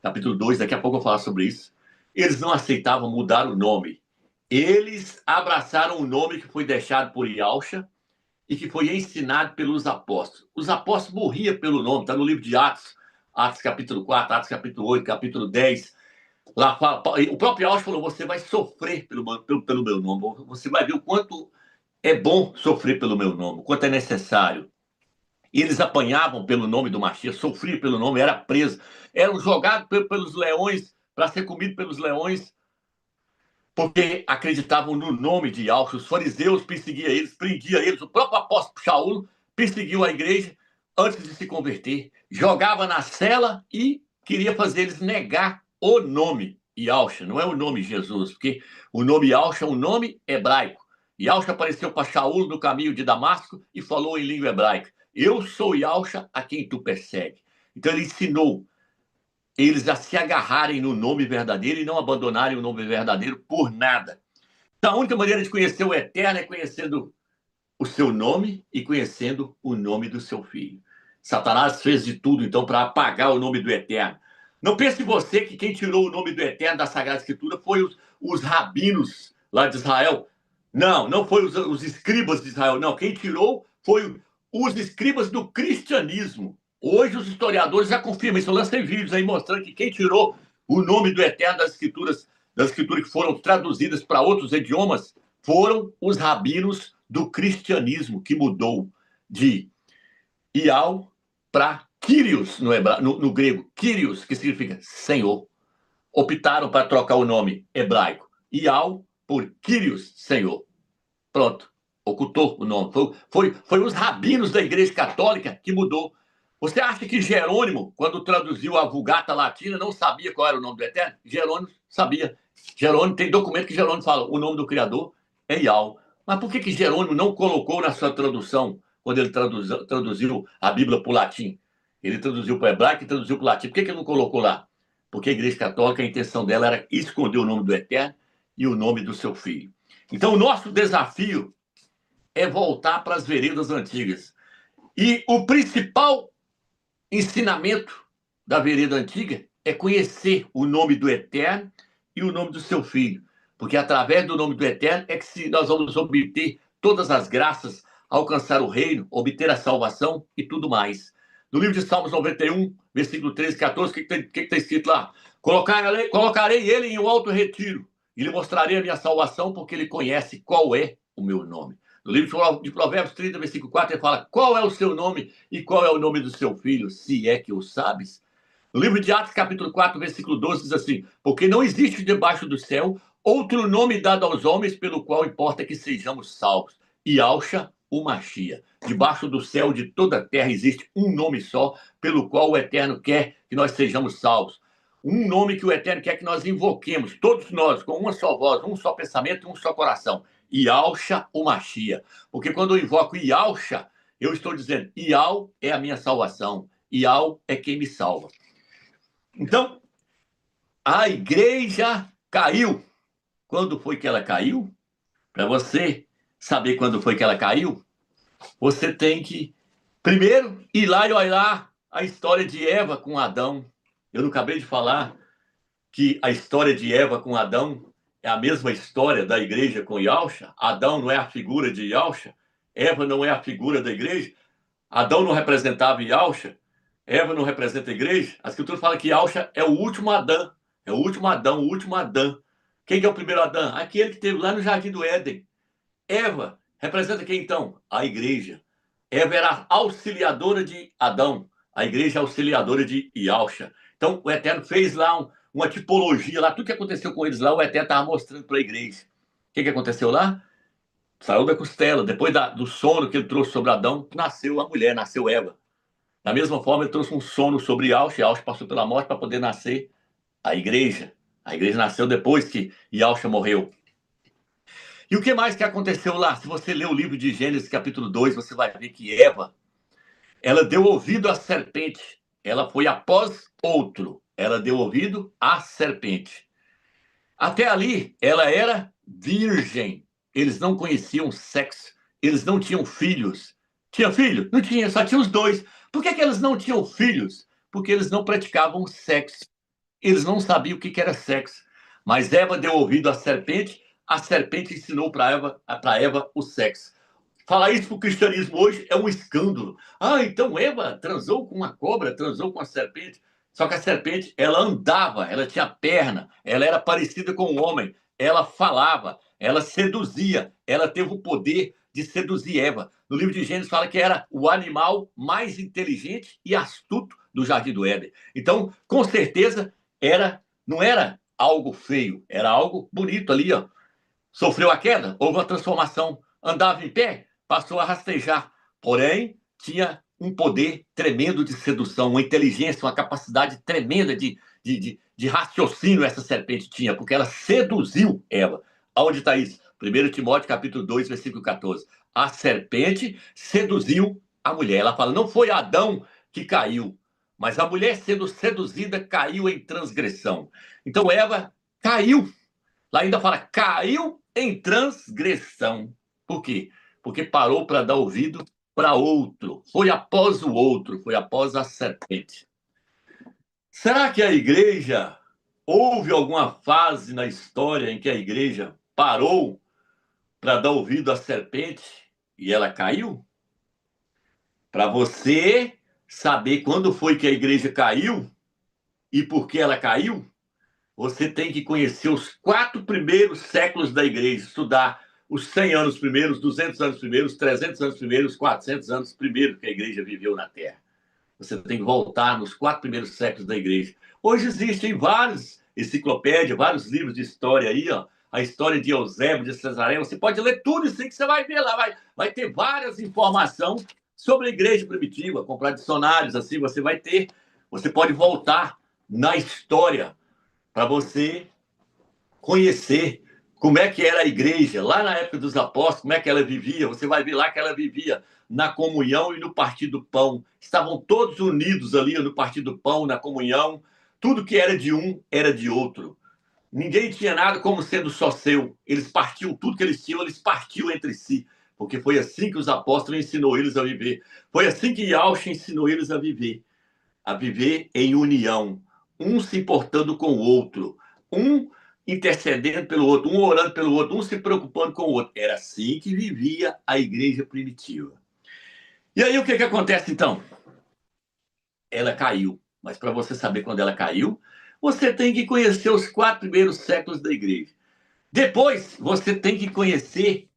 capítulo 2, daqui a pouco eu vou falar sobre isso. Eles não aceitavam mudar o nome. Eles abraçaram o nome que foi deixado por Yahshua e que foi ensinado pelos apóstolos. Os apóstolos morriam pelo nome, está no livro de Atos, Atos capítulo 4, Atos capítulo 8, capítulo 10. Lá fala, o próprio Yahshua falou, você vai sofrer pelo meu nome, você vai ver o quanto é bom sofrer pelo meu nome, o quanto é necessário. E eles apanhavam pelo nome do Mashiach, sofriam pelo nome, era preso, eram jogados pelos leões, para ser comido pelos leões, porque acreditavam no nome de Yahshua. Os fariseus perseguiam eles, prendiam eles. O próprio apóstolo Shaul perseguiu a igreja antes de se converter, jogava na cela e queria fazer eles negar o nome Yahshua, não é o nome Jesus, porque o nome Yahshua é um nome hebraico. Yahshua apareceu para Shaul no caminho de Damasco e falou em língua hebraica, eu sou Yahshua a quem tu persegue. Então ele ensinou eles a se agarrarem no nome verdadeiro e não abandonarem o nome verdadeiro por nada. Então, a única maneira de conhecer o Eterno é conhecendo o seu nome e conhecendo o nome do seu filho. Satanás fez de tudo, então, para apagar o nome do Eterno. Não pense você que quem tirou o nome do Eterno da Sagrada Escritura foi os rabinos lá de Israel. Não foi os escribas de Israel, não. Quem tirou foi os escribas do cristianismo. Hoje os historiadores já confirmam isso. Eu lancei vídeos aí mostrando que quem tirou o nome do Eterno das escrituras que foram traduzidas para outros idiomas, foram os rabinos do cristianismo, que mudou de Ial para Kyrios no grego. Kyrios, que significa Senhor. Optaram para trocar o nome hebraico Ial por Kyrios, Senhor. Pronto, ocultou o nome. Foi os rabinos da Igreja Católica que mudou. Você acha que Jerônimo, quando traduziu a Vulgata Latina, não sabia qual era o nome do Eterno? Jerônimo sabia. Jerônimo, tem documento que Jerônimo fala, o nome do Criador é Yahweh. Mas por que Jerônimo não colocou na sua tradução, quando ele traduziu a Bíblia para o latim? Ele traduziu para o hebraico e traduziu para o latim. Por que ele não colocou lá? Porque a Igreja Católica, a intenção dela era esconder o nome do Eterno e o nome do seu Filho. Então, o nosso desafio é voltar para as veredas antigas. E o principal ensinamento da vereda antiga é conhecer o nome do Eterno e o nome do seu Filho. Porque através do nome do Eterno é que nós vamos obter todas as graças, alcançar o reino, obter a salvação e tudo mais. No livro de Salmos 91, versículo 13 e 14, o que está escrito lá? Colocarei ele em um alto retiro e lhe mostrarei a minha salvação, porque ele conhece qual é o meu nome. No livro de Provérbios 30, versículo 4, ele fala, qual é o seu nome e qual é o nome do seu filho, se é que o sabes? No livro de Atos, capítulo 4, versículo 12, diz assim, porque não existe debaixo do céu outro nome dado aos homens pelo qual importa que sejamos salvos. Yahshua, o Mashiach. Debaixo do céu de toda a terra existe um nome só, pelo qual o Eterno quer que nós sejamos salvos. Um nome que o Eterno quer que nós invoquemos, todos nós, com uma só voz, um só pensamento e um só coração. Yahshua, o Mashiach. Porque quando eu invoco Yahshua, eu estou dizendo, Yahweh é a minha salvação. Yahweh é quem me salva. Então, a igreja caiu. Quando foi que ela caiu? Para você saber quando foi que ela caiu, você tem que, primeiro, ir lá e olhar a história de Eva com Adão. Eu não acabei de falar que a história de Eva com Adão é a mesma história da igreja com Yahshua. Adão não é a figura de Yahshua. Eva não é a figura da igreja. Adão não representava Yahshua. Eva não representa a igreja. A escritura fala que Yahshua é o último Adão. É o último Adão, o último Adão. Quem é o primeiro Adão? Aquele que esteve lá no Jardim do Éden. Eva representa quem então? A igreja. Eva era a auxiliadora de Adão. A igreja é a auxiliadora de Yahshua. Então, o Eterno fez lá uma tipologia lá. Tudo que aconteceu com eles lá, o Eterno estava mostrando para a igreja. O que aconteceu lá? Saiu da costela. Depois do sono que ele trouxe sobre Adão, nasceu a mulher, nasceu Eva. Da mesma forma, ele trouxe um sono sobre Yahshua. Yahshua passou pela morte para poder nascer a igreja. A igreja nasceu depois que Yahshua morreu. E o que mais que aconteceu lá? Se você ler o livro de Gênesis, capítulo 2, você vai ver que Eva, ela deu ouvido à serpente. Ela foi após outro. Ela deu ouvido à serpente. Até ali, ela era virgem. Eles não conheciam sexo. Eles não tinham filhos. Tinha filho? Não tinha, só tinha os dois. Por que eles não tinham filhos? Porque eles não praticavam sexo. Eles não sabiam o que era sexo. Mas Eva deu ouvido à serpente, a serpente ensinou para Eva o sexo. Falar isso para o cristianismo hoje é um escândalo. Ah, então Eva transou com uma cobra, transou com a serpente. Só que a serpente, ela andava, ela tinha perna, ela era parecida com um homem, ela falava, ela seduzia, ela teve o poder de seduzir Eva. No livro de Gênesis fala que era o animal mais inteligente e astuto do Jardim do Éden. Então, com certeza, não era algo feio, era algo bonito ali, ó. Sofreu a queda, houve uma transformação. Andava em pé, passou a rastejar. Porém, tinha um poder tremendo de sedução, uma inteligência, uma capacidade tremenda de raciocínio essa serpente tinha, porque ela seduziu Eva. Aonde está isso? 1 Timóteo, capítulo 2, versículo 14. A serpente seduziu a mulher. Ela fala, não foi Adão que caiu, mas a mulher sendo seduzida caiu em transgressão. Então Eva caiu. Lá ainda fala, caiu em transgressão. Por quê? Porque parou para dar ouvido para outro. Foi após o outro, foi após a serpente. Será que a igreja, houve alguma fase na história em que a igreja parou para dar ouvido à serpente e ela caiu? Para você saber quando foi que a igreja caiu e por que ela caiu, você tem que conhecer os 4 primeiros séculos da igreja, estudar os 100 anos primeiros, 200 anos primeiros, 300 anos primeiros, 400 anos primeiro que a igreja viveu na Terra. Você tem que voltar nos 4 primeiros séculos da igreja. Hoje existem várias enciclopédias, vários livros de história aí, ó. A história de Eusébio, de Cesareia. Você pode ler tudo isso aí que você vai ver lá. Vai ter várias informações sobre a igreja primitiva, comprar dicionários, assim, você vai ter. Você pode voltar na história para você conhecer como é que era a igreja, lá na época dos apóstolos, como é que ela vivia. Você vai ver lá que ela vivia na comunhão e no partir do pão. Estavam todos unidos ali no partir do pão, na comunhão. Tudo que era de um, era de outro. Ninguém tinha nada como sendo só seu. Eles partiam, tudo que eles tinham, eles partiam entre si. Porque foi assim que os apóstolos ensinou eles a viver. Foi assim que Yahshua ensinou eles a viver em união. Um se importando com o outro. Um intercedendo pelo outro, um orando pelo outro, um se preocupando com o outro. Era assim que vivia a igreja primitiva. E aí o que acontece então? Ela caiu. Mas para você saber quando ela caiu, você tem que conhecer os 4 primeiros séculos da igreja. Depois, você tem que conhecer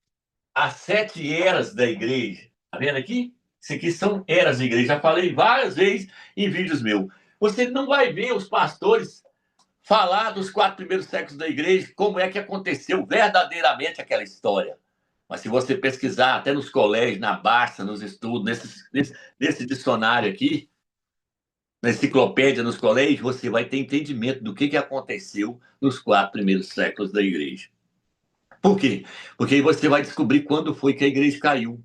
as 7 eras da igreja. Tá vendo aqui? Isso aqui são eras da igreja. Já falei várias vezes em vídeos meus. Você não vai ver os pastores falar dos 4 primeiros séculos da igreja, como é que aconteceu verdadeiramente aquela história. Mas se você pesquisar até nos colégios, na Barça, nos estudos, nesse dicionário aqui, na enciclopédia nos colégios, você vai ter entendimento do que aconteceu nos 4 primeiros séculos da igreja. Por quê? Porque aí você vai descobrir quando foi que a igreja caiu.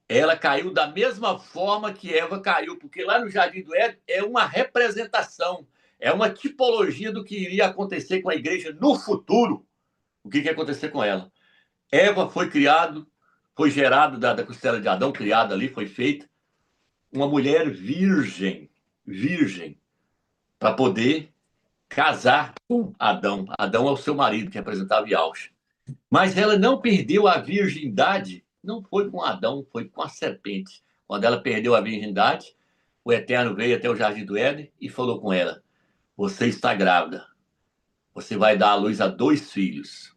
Ela caiu da mesma forma que Eva caiu, porque lá no Jardim do Éden é uma representação, é uma tipologia do que iria acontecer com a igreja no futuro. O que ia acontecer com ela? Eva foi gerada da costela de Adão, criada ali, foi feita uma mulher virgem, para poder casar com Adão. Adão é o seu marido, que representava Yahshua. Mas ela não perdeu a virgindade, não foi com Adão, foi com a serpente. Quando ela perdeu a virgindade, o Eterno veio até o Jardim do Éden e falou com ela, você está grávida, você vai dar à luz a 2 filhos.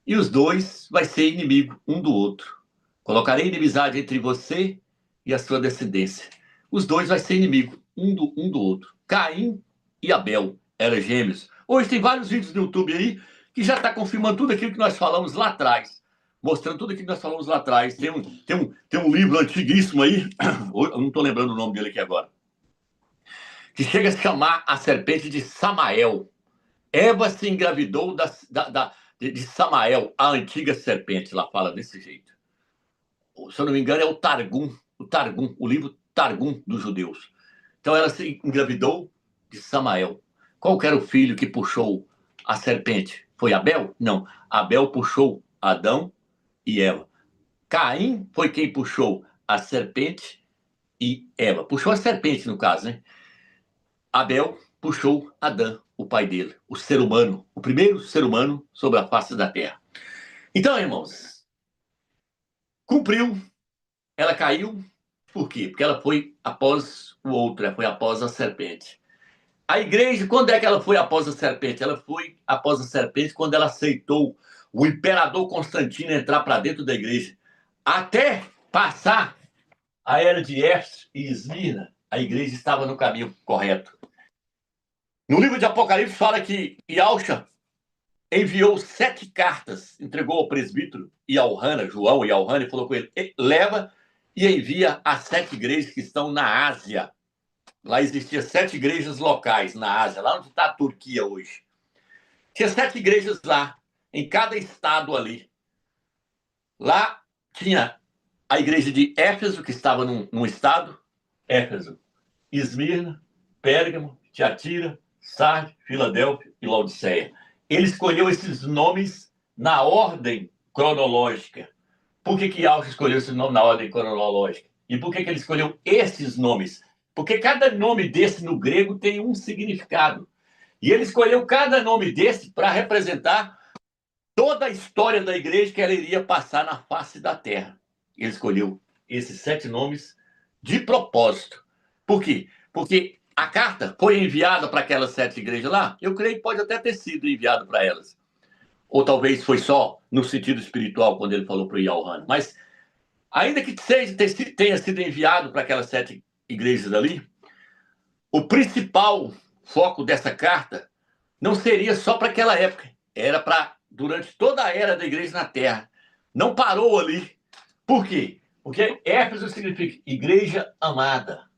E os 2 vai ser inimigo um do outro. Colocarei inimizade entre você e a sua descendência. Os 2 vai ser inimigo um do outro. Caim e Abel eram gêmeos. Hoje tem vários vídeos no YouTube aí que já está confirmando tudo aquilo que nós falamos lá atrás. Mostrando tudo aquilo que nós falamos lá atrás. Tem um livro antiguíssimo aí, eu não estou lembrando o nome dele aqui agora, que chega a chamar a serpente de Samael. Eva se engravidou de Samael, a antiga serpente, lá fala desse jeito. Se eu não me engano, é o Targum, o livro Targum dos judeus. Então ela se engravidou de Samael. Qual que era o filho que puxou a serpente? Foi Abel? Não. Abel puxou Adão e Eva. Caim foi quem puxou a serpente e Eva. Puxou a serpente, no caso, né? Abel puxou Adão, o pai dele, o ser humano, o primeiro ser humano sobre a face da terra. Então, irmãos, cumpriu, ela caiu, por quê? Porque ela foi após o outro, ela foi após a serpente. A igreja, quando é que ela foi após a serpente? Ela foi após a serpente quando ela aceitou o imperador Constantino entrar para dentro da igreja. Até passar a era de Éfeso e Esmirna, a igreja estava no caminho correto. No livro de Apocalipse fala que Yahshua enviou 7 cartas, entregou ao presbítero João e Hana, e falou com ele, leva e envia as 7 igrejas que estão na Ásia. Lá existiam 7 igrejas locais na Ásia, lá onde está a Turquia hoje. Tinha 7 igrejas lá, em cada estado ali. Lá tinha a igreja de Éfeso, que estava num estado, Éfeso, Esmirna, Pérgamo, Tiatira, Sardes, Filadélfia e Laodiceia. Ele escolheu esses nomes na ordem cronológica. Por que Yahshua escolheu esse nome na ordem cronológica? E por que ele escolheu esses nomes? Porque cada nome desse no grego tem um significado. E ele escolheu cada nome desse para representar toda a história da igreja que ela iria passar na face da terra. Ele escolheu esses 7 nomes de propósito. Por quê? Porque a carta foi enviada para aquelas 7 igrejas lá. Eu creio que pode até ter sido enviado para elas. Ou talvez foi só no sentido espiritual, quando ele falou para o Yohanan. Mas, ainda que tenha sido enviado para aquelas 7 igrejas ali, o principal foco dessa carta não seria só para aquela época. Era para durante toda a era da igreja na terra. Não parou ali. Por quê? Porque Éfeso significa igreja amada.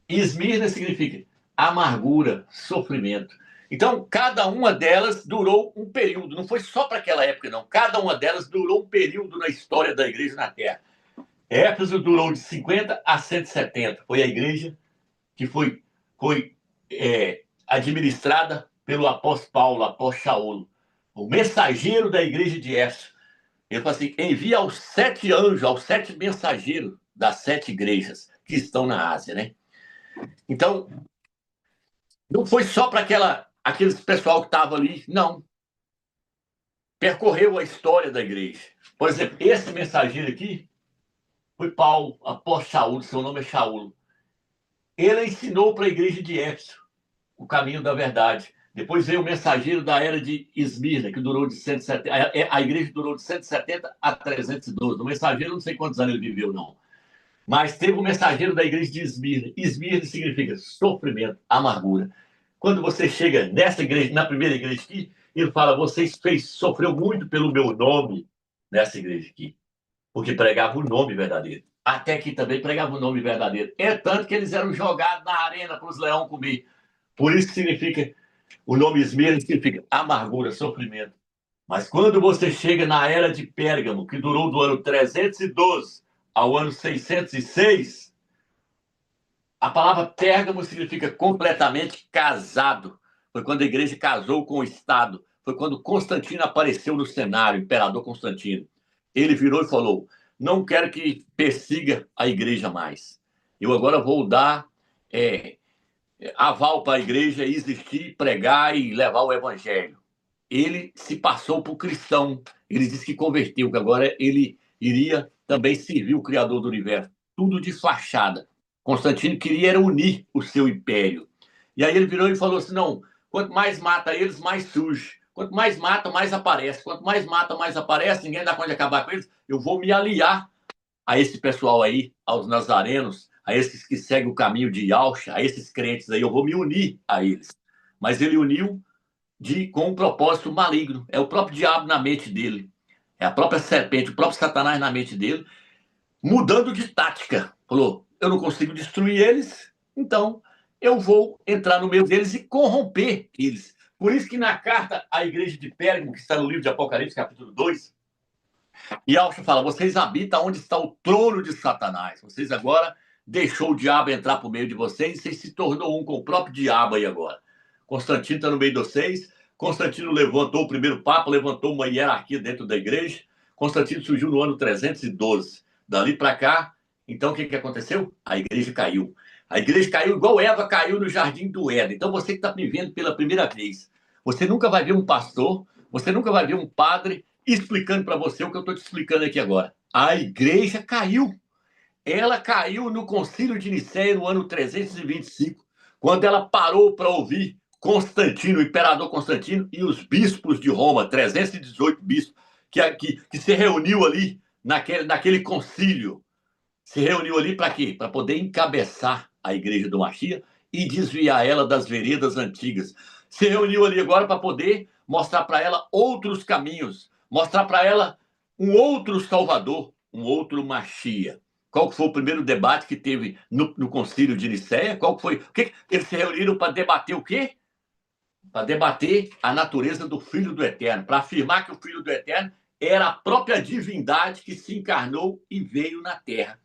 Esmirna significa amargura, sofrimento. Então, cada uma delas durou um período. Não foi só para aquela época, não. Cada uma delas durou um período na história da igreja na terra. Éfeso durou de 50 a 170. Foi a igreja que foi administrada pelo apóstolo Paulo, apóstolo Shaul, o mensageiro da igreja de Éfeso. Ele falou assim, envia aos 7 anjos, aos 7 mensageiros das 7 igrejas que estão na Ásia, né? Então, não foi só para aqueles pessoal que estava ali, não. Percorreu a história da igreja. Por exemplo, esse mensageiro aqui foi Paulo, apóstolo Shaul, seu nome é Shaul. Ele ensinou para a igreja de Éfeso o caminho da verdade. Depois veio o mensageiro da era de Esmirna, que durou de 170, a igreja durou de 170 a 312. O mensageiro, não sei quantos anos ele viveu, não. Mas teve o mensageiro da igreja de Esmirna. Esmirna significa sofrimento, amargura. Quando você chega nessa igreja, na primeira igreja aqui, ele fala, sofreu muito pelo meu nome nessa igreja aqui. Porque pregava o nome verdadeiro. Até aqui também pregava o nome verdadeiro. É tanto que eles eram jogados na arena para os leões comer. Por isso que significa, o nome Esmirna significa amargura, sofrimento. Mas quando você chega na era de Pérgamo, que durou do ano 312 ao ano 606, a palavra Pérgamo significa completamente casado. Foi quando a igreja casou com o Estado. Foi quando Constantino apareceu no cenário, o imperador Constantino. Ele virou e falou, não quero que persiga a igreja mais. Eu agora vou dar aval para a igreja existir, pregar e levar o evangelho. Ele se passou por cristão. Ele disse que converteu, que agora ele iria também servir o Criador do universo. Tudo de fachada. Constantino queria unir o seu império. E aí ele virou e falou assim, não, quanto mais mata eles, mais surge. Quanto mais mata, mais aparece. Quanto mais mata, mais aparece. Ninguém dá conta de acabar com eles. Eu vou me aliar a esse pessoal aí, aos nazarenos, a esses que seguem o caminho de Yahshua, a esses crentes aí. Eu vou me unir a eles. Mas ele uniu com um propósito maligno. É o próprio diabo na mente dele. É a própria serpente, o próprio Satanás na mente dele, mudando de tática. Falou, eu não consigo destruir eles, então eu vou entrar no meio deles e corromper eles. Por isso que na carta à igreja de Pérgamo, que está no livro de Apocalipse, capítulo 2, Yahshua fala, vocês habitam onde está o trono de Satanás. Vocês agora deixou o diabo entrar por meio de vocês e vocês se tornou um com o próprio diabo aí agora. Constantino está no meio de vocês. Constantino levantou o primeiro papa, levantou uma hierarquia dentro da igreja. Constantino surgiu no ano 312. Dali para cá, Então, o que aconteceu? A igreja caiu. A igreja caiu igual Eva caiu no jardim do Éden. Então, você que está me vendo pela primeira vez, você nunca vai ver um pastor, você nunca vai ver um padre explicando para você o que eu estou te explicando aqui agora. A igreja caiu. Ela caiu no Concílio de Nicéia no ano 325, quando ela parou para ouvir Constantino, o imperador Constantino, e os bispos de Roma, 318 bispos, que se reuniu ali naquele concílio. Se reuniu ali para quê? Para poder encabeçar a igreja do Machia e desviar ela das veredas antigas. Se reuniu ali agora para poder mostrar para ela outros caminhos, mostrar para ela um outro Salvador, um outro Machia. Qual foi o primeiro debate que teve no Concílio de Nicéia? Qual foi? Eles se reuniram para debater o quê? Para debater a natureza do Filho do Eterno, para afirmar que o Filho do Eterno era a própria divindade que se encarnou e veio na Terra.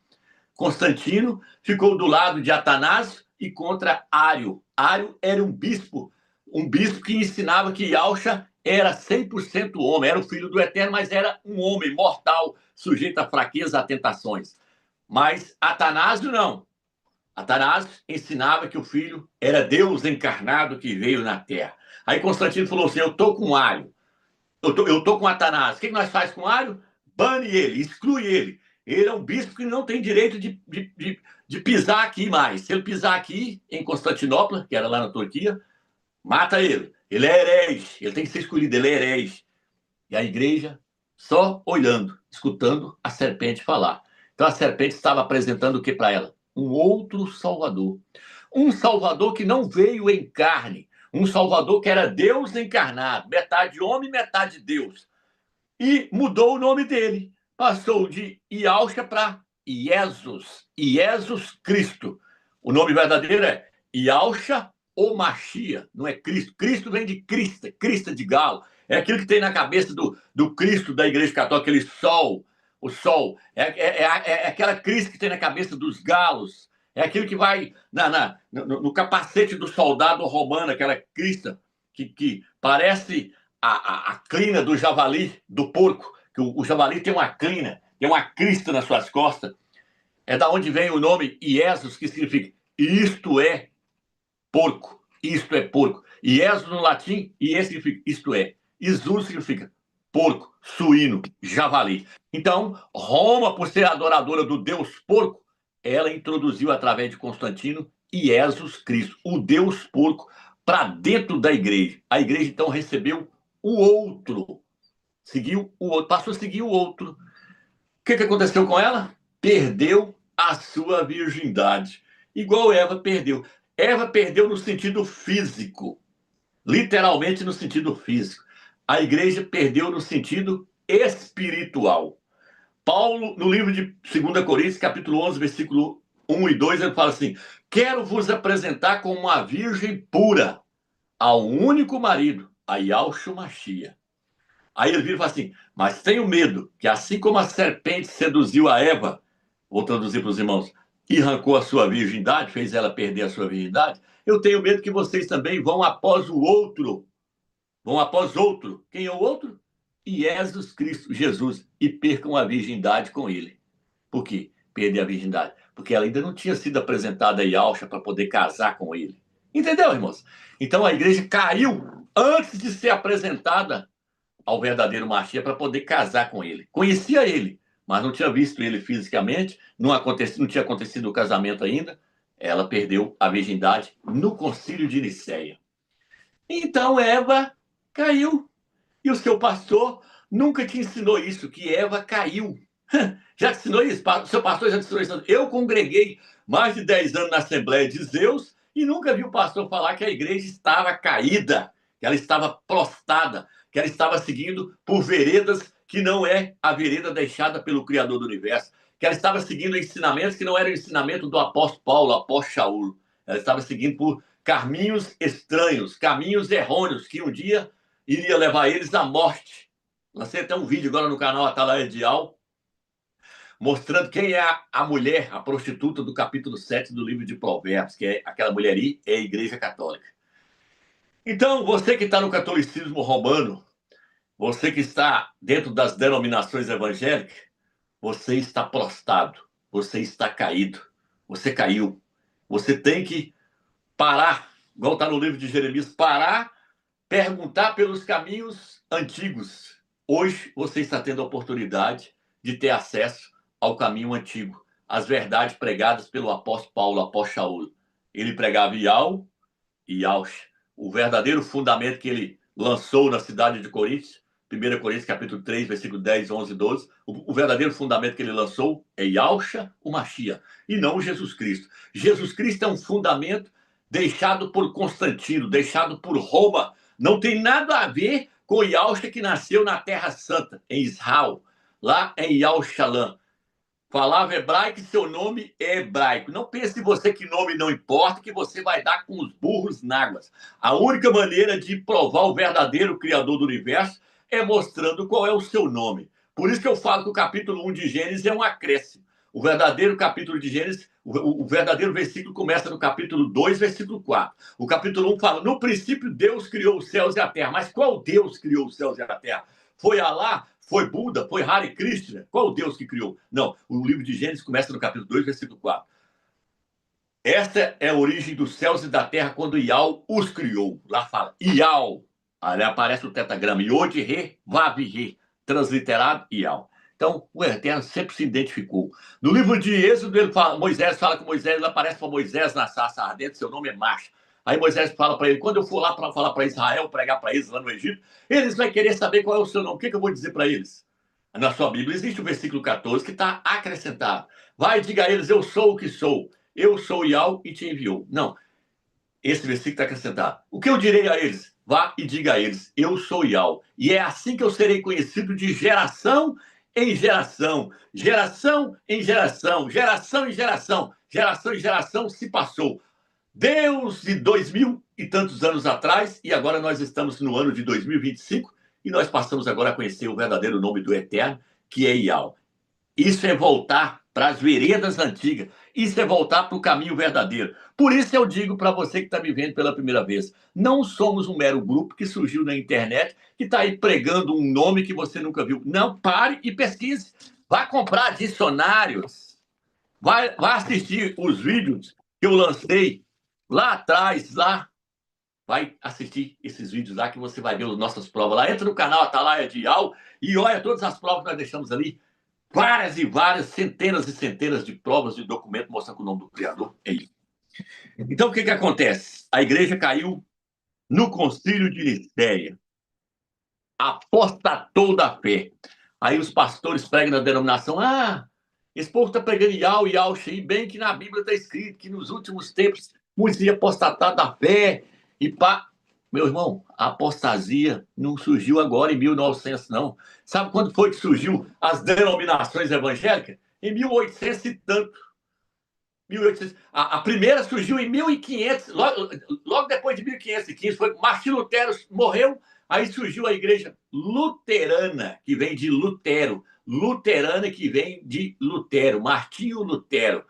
Constantino ficou do lado de Atanásio e contra Ário. Ário era um bispo que ensinava que Yahshua era 100% homem, era o Filho do Eterno, mas era um homem mortal, sujeito a fraqueza, a tentações. Mas Atanásio não. Atanásio ensinava que o Filho era Deus encarnado que veio na Terra. Aí Constantino falou assim, eu estou com Ário, eu estou com Atanásio. O que nós faz com Ário? Bane ele, exclui ele. Ele é um bispo que não tem direito de pisar aqui mais. Se ele pisar aqui, em Constantinopla, que era lá na Turquia, mata ele. Ele é herege, ele tem que ser escolhido, ele é herege. E a igreja só olhando, escutando a serpente falar. Então a serpente estava apresentando o que para ela? Um outro Salvador. Um Salvador que não veio em carne. Um Salvador que era Deus encarnado. Metade homem, metade Deus. E mudou o nome dele. Passou de Yahshua para Jesus. Jesus Cristo. O nome verdadeiro é Yahshua ou Machia. Não é Cristo. Cristo vem de Crista. Crista de galo. É aquilo que tem na cabeça do Cristo da Igreja Católica. Aquele sol. O sol. É aquela Cristo que tem na cabeça dos galos. É aquilo que vai no capacete do soldado romano. Aquela crista que parece a crina do javali, do porco. Que o javali tem uma crina, tem uma crista nas suas costas. É da onde vem o nome Iesus, que significa isto é porco. Isto é porco. Iesus no latim, ies significa isto é. Isus significa porco, suíno, javali. Então, Roma, por ser adoradora do Deus porco, ela introduziu através de Constantino Jesus Cristo, o Deus porco, para dentro da igreja. A igreja, então, recebeu o outro. Seguiu o outro, passou a seguir o outro. O que aconteceu com ela? Perdeu a sua virgindade. Igual Eva perdeu. Eva perdeu no sentido físico. Literalmente no sentido físico. A igreja perdeu no sentido espiritual. Paulo, no livro de 2 Coríntios, capítulo 11, versículo 1 e 2, ele fala assim, quero vos apresentar como uma virgem pura ao único marido, a Yahshua Machia. Aí ele vira e fala assim, mas tenho medo que assim como a serpente seduziu a Eva, vou traduzir para os irmãos, e arrancou a sua virgindade, fez ela perder a sua virgindade, eu tenho medo que vocês também vão após o outro. Vão após outro. Quem é o outro? Jesus Cristo, Jesus, e percam a virgindade com ele. Por quê? Perder a virgindade. Porque ela ainda não tinha sido apresentada a Yahshua para poder casar com ele. Entendeu, irmãos? Então a igreja caiu antes de ser apresentada ao verdadeiro Machia para poder casar com ele. Conhecia ele, mas não tinha visto ele fisicamente, não tinha acontecido o casamento ainda. Ela perdeu a virgindade no Concílio de Nicéia. Então Eva caiu. E o seu pastor nunca te ensinou isso, que Eva caiu. Já te ensinou isso? O seu pastor já te ensinou isso? Eu congreguei mais de 10 anos na Assembleia de Zeus e nunca vi o pastor falar que a igreja estava caída, que ela estava prostrada, que ela estava seguindo por veredas que não é a vereda deixada pelo Criador do Universo, que ela estava seguindo ensinamentos que não eram o ensinamento do apóstolo Paulo, apóstolo Shaul. Ela estava seguindo por caminhos estranhos, caminhos errôneos, que um dia iria levar eles à morte. Lancei até um vídeo agora no canal Atalaia Dial, mostrando quem é a mulher, a prostituta do capítulo 7 do livro de Provérbios, que é aquela mulher aí, é a Igreja Católica. Então, você que está no catolicismo romano, você que está dentro das denominações evangélicas, você está prostrado. você está caído. Você caiu. Você tem que parar, igual está no livro de Jeremias, parar, perguntar pelos caminhos antigos. Hoje você está tendo a oportunidade de ter acesso ao caminho antigo, às verdades pregadas pelo apóstolo Paulo, apóstolo Shaul. Ele pregava Iau e Yaush, o verdadeiro fundamento que ele lançou na cidade de Coríntios, 1 Coríntios capítulo 3, versículo 10, 11 e 12, o verdadeiro fundamento que ele lançou é Yahusha, o Mashiach, e não Jesus Cristo. Jesus Cristo é um fundamento deixado por Constantino, deixado por Roma. Não tem nada a ver com Yahusha que nasceu na Terra Santa, em Israel, lá em Yahushalã. Falava hebraico e seu nome é hebraico. Não pense você que nome não importa, que você vai dar com os burros na água. A única maneira de provar o verdadeiro Criador do Universo é mostrando qual é o seu nome. Por isso que eu falo que o capítulo 1 de Gênesis é um acréscimo. O verdadeiro capítulo de Gênesis, o verdadeiro versículo começa no capítulo 2, versículo 4. O capítulo 1 fala, no princípio Deus criou os céus e a terra. Mas qual Deus criou os céus e a terra? Foi Alá? Foi Buda? Foi Hare Krishna? Qual Deus que criou? Não, o livro de Gênesis começa no capítulo 2, versículo 4. Esta é a origem dos céus e da terra quando Iau os criou. Lá fala, Iau. Ali aparece o tetagrama, Yod, Re, Vav, Re, transliterado, Iau. Então, o Eterno sempre se identificou. No livro de Êxodo, Moisés fala com Moisés, ele aparece para Moisés na sarça ardente, seu nome é Marcha. Aí Moisés fala para ele, quando eu for lá para falar para Israel, pregar para eles lá no Egito, eles vão querer saber qual é o seu nome. O que eu vou dizer para eles? Na sua Bíblia existe o versículo 14 que está acrescentado. Vai e diga a eles, eu sou o que sou. Eu sou Iau e te enviou. Não, esse versículo está acrescentado. O que eu direi a eles? Vá e diga a eles, eu sou Iau. E é assim que eu serei conhecido de geração em geração. Geração em geração. Geração em geração. Geração em geração se passou. Deus de 2000 e tantos anos atrás, e agora nós estamos no ano de 2025, e nós passamos agora a conhecer o verdadeiro nome do Eterno, que é Iau. Isso é voltar para as veredas antigas. Isso é voltar para o caminho verdadeiro. Por isso eu digo para você que está me vendo pela primeira vez, não somos um mero grupo que surgiu na internet, que está aí pregando um nome que você nunca viu. Não, pare e pesquise. Vá comprar dicionários. Vai assistir os vídeos que eu lancei lá atrás, lá. Vai assistir esses vídeos lá que você vai ver as nossas provas lá. Entra no canal Atalaia de Iau e olha todas as provas que nós deixamos ali. Várias e várias, centenas e centenas de provas de documentos mostrando que o nome do Criador é ele. Então, o que acontece? A igreja caiu no concílio de Nicéia. Apostatou da fé. Aí os pastores pregam na denominação, esse povo está pregando Iau e Yaushi, bem que na Bíblia está escrito que nos últimos tempos muitos iam apostatar da fé. E pá, meu irmão, a apostasia não surgiu agora em 1900, não. Sabe quando foi que surgiu as denominações evangélicas? Em 1800 e tanto. 1800. A primeira surgiu em 1500, logo depois de 1515, foi Martim Lutero morreu, aí surgiu a igreja luterana, que vem de Lutero. Luterana, que vem de Lutero, Martinho Lutero.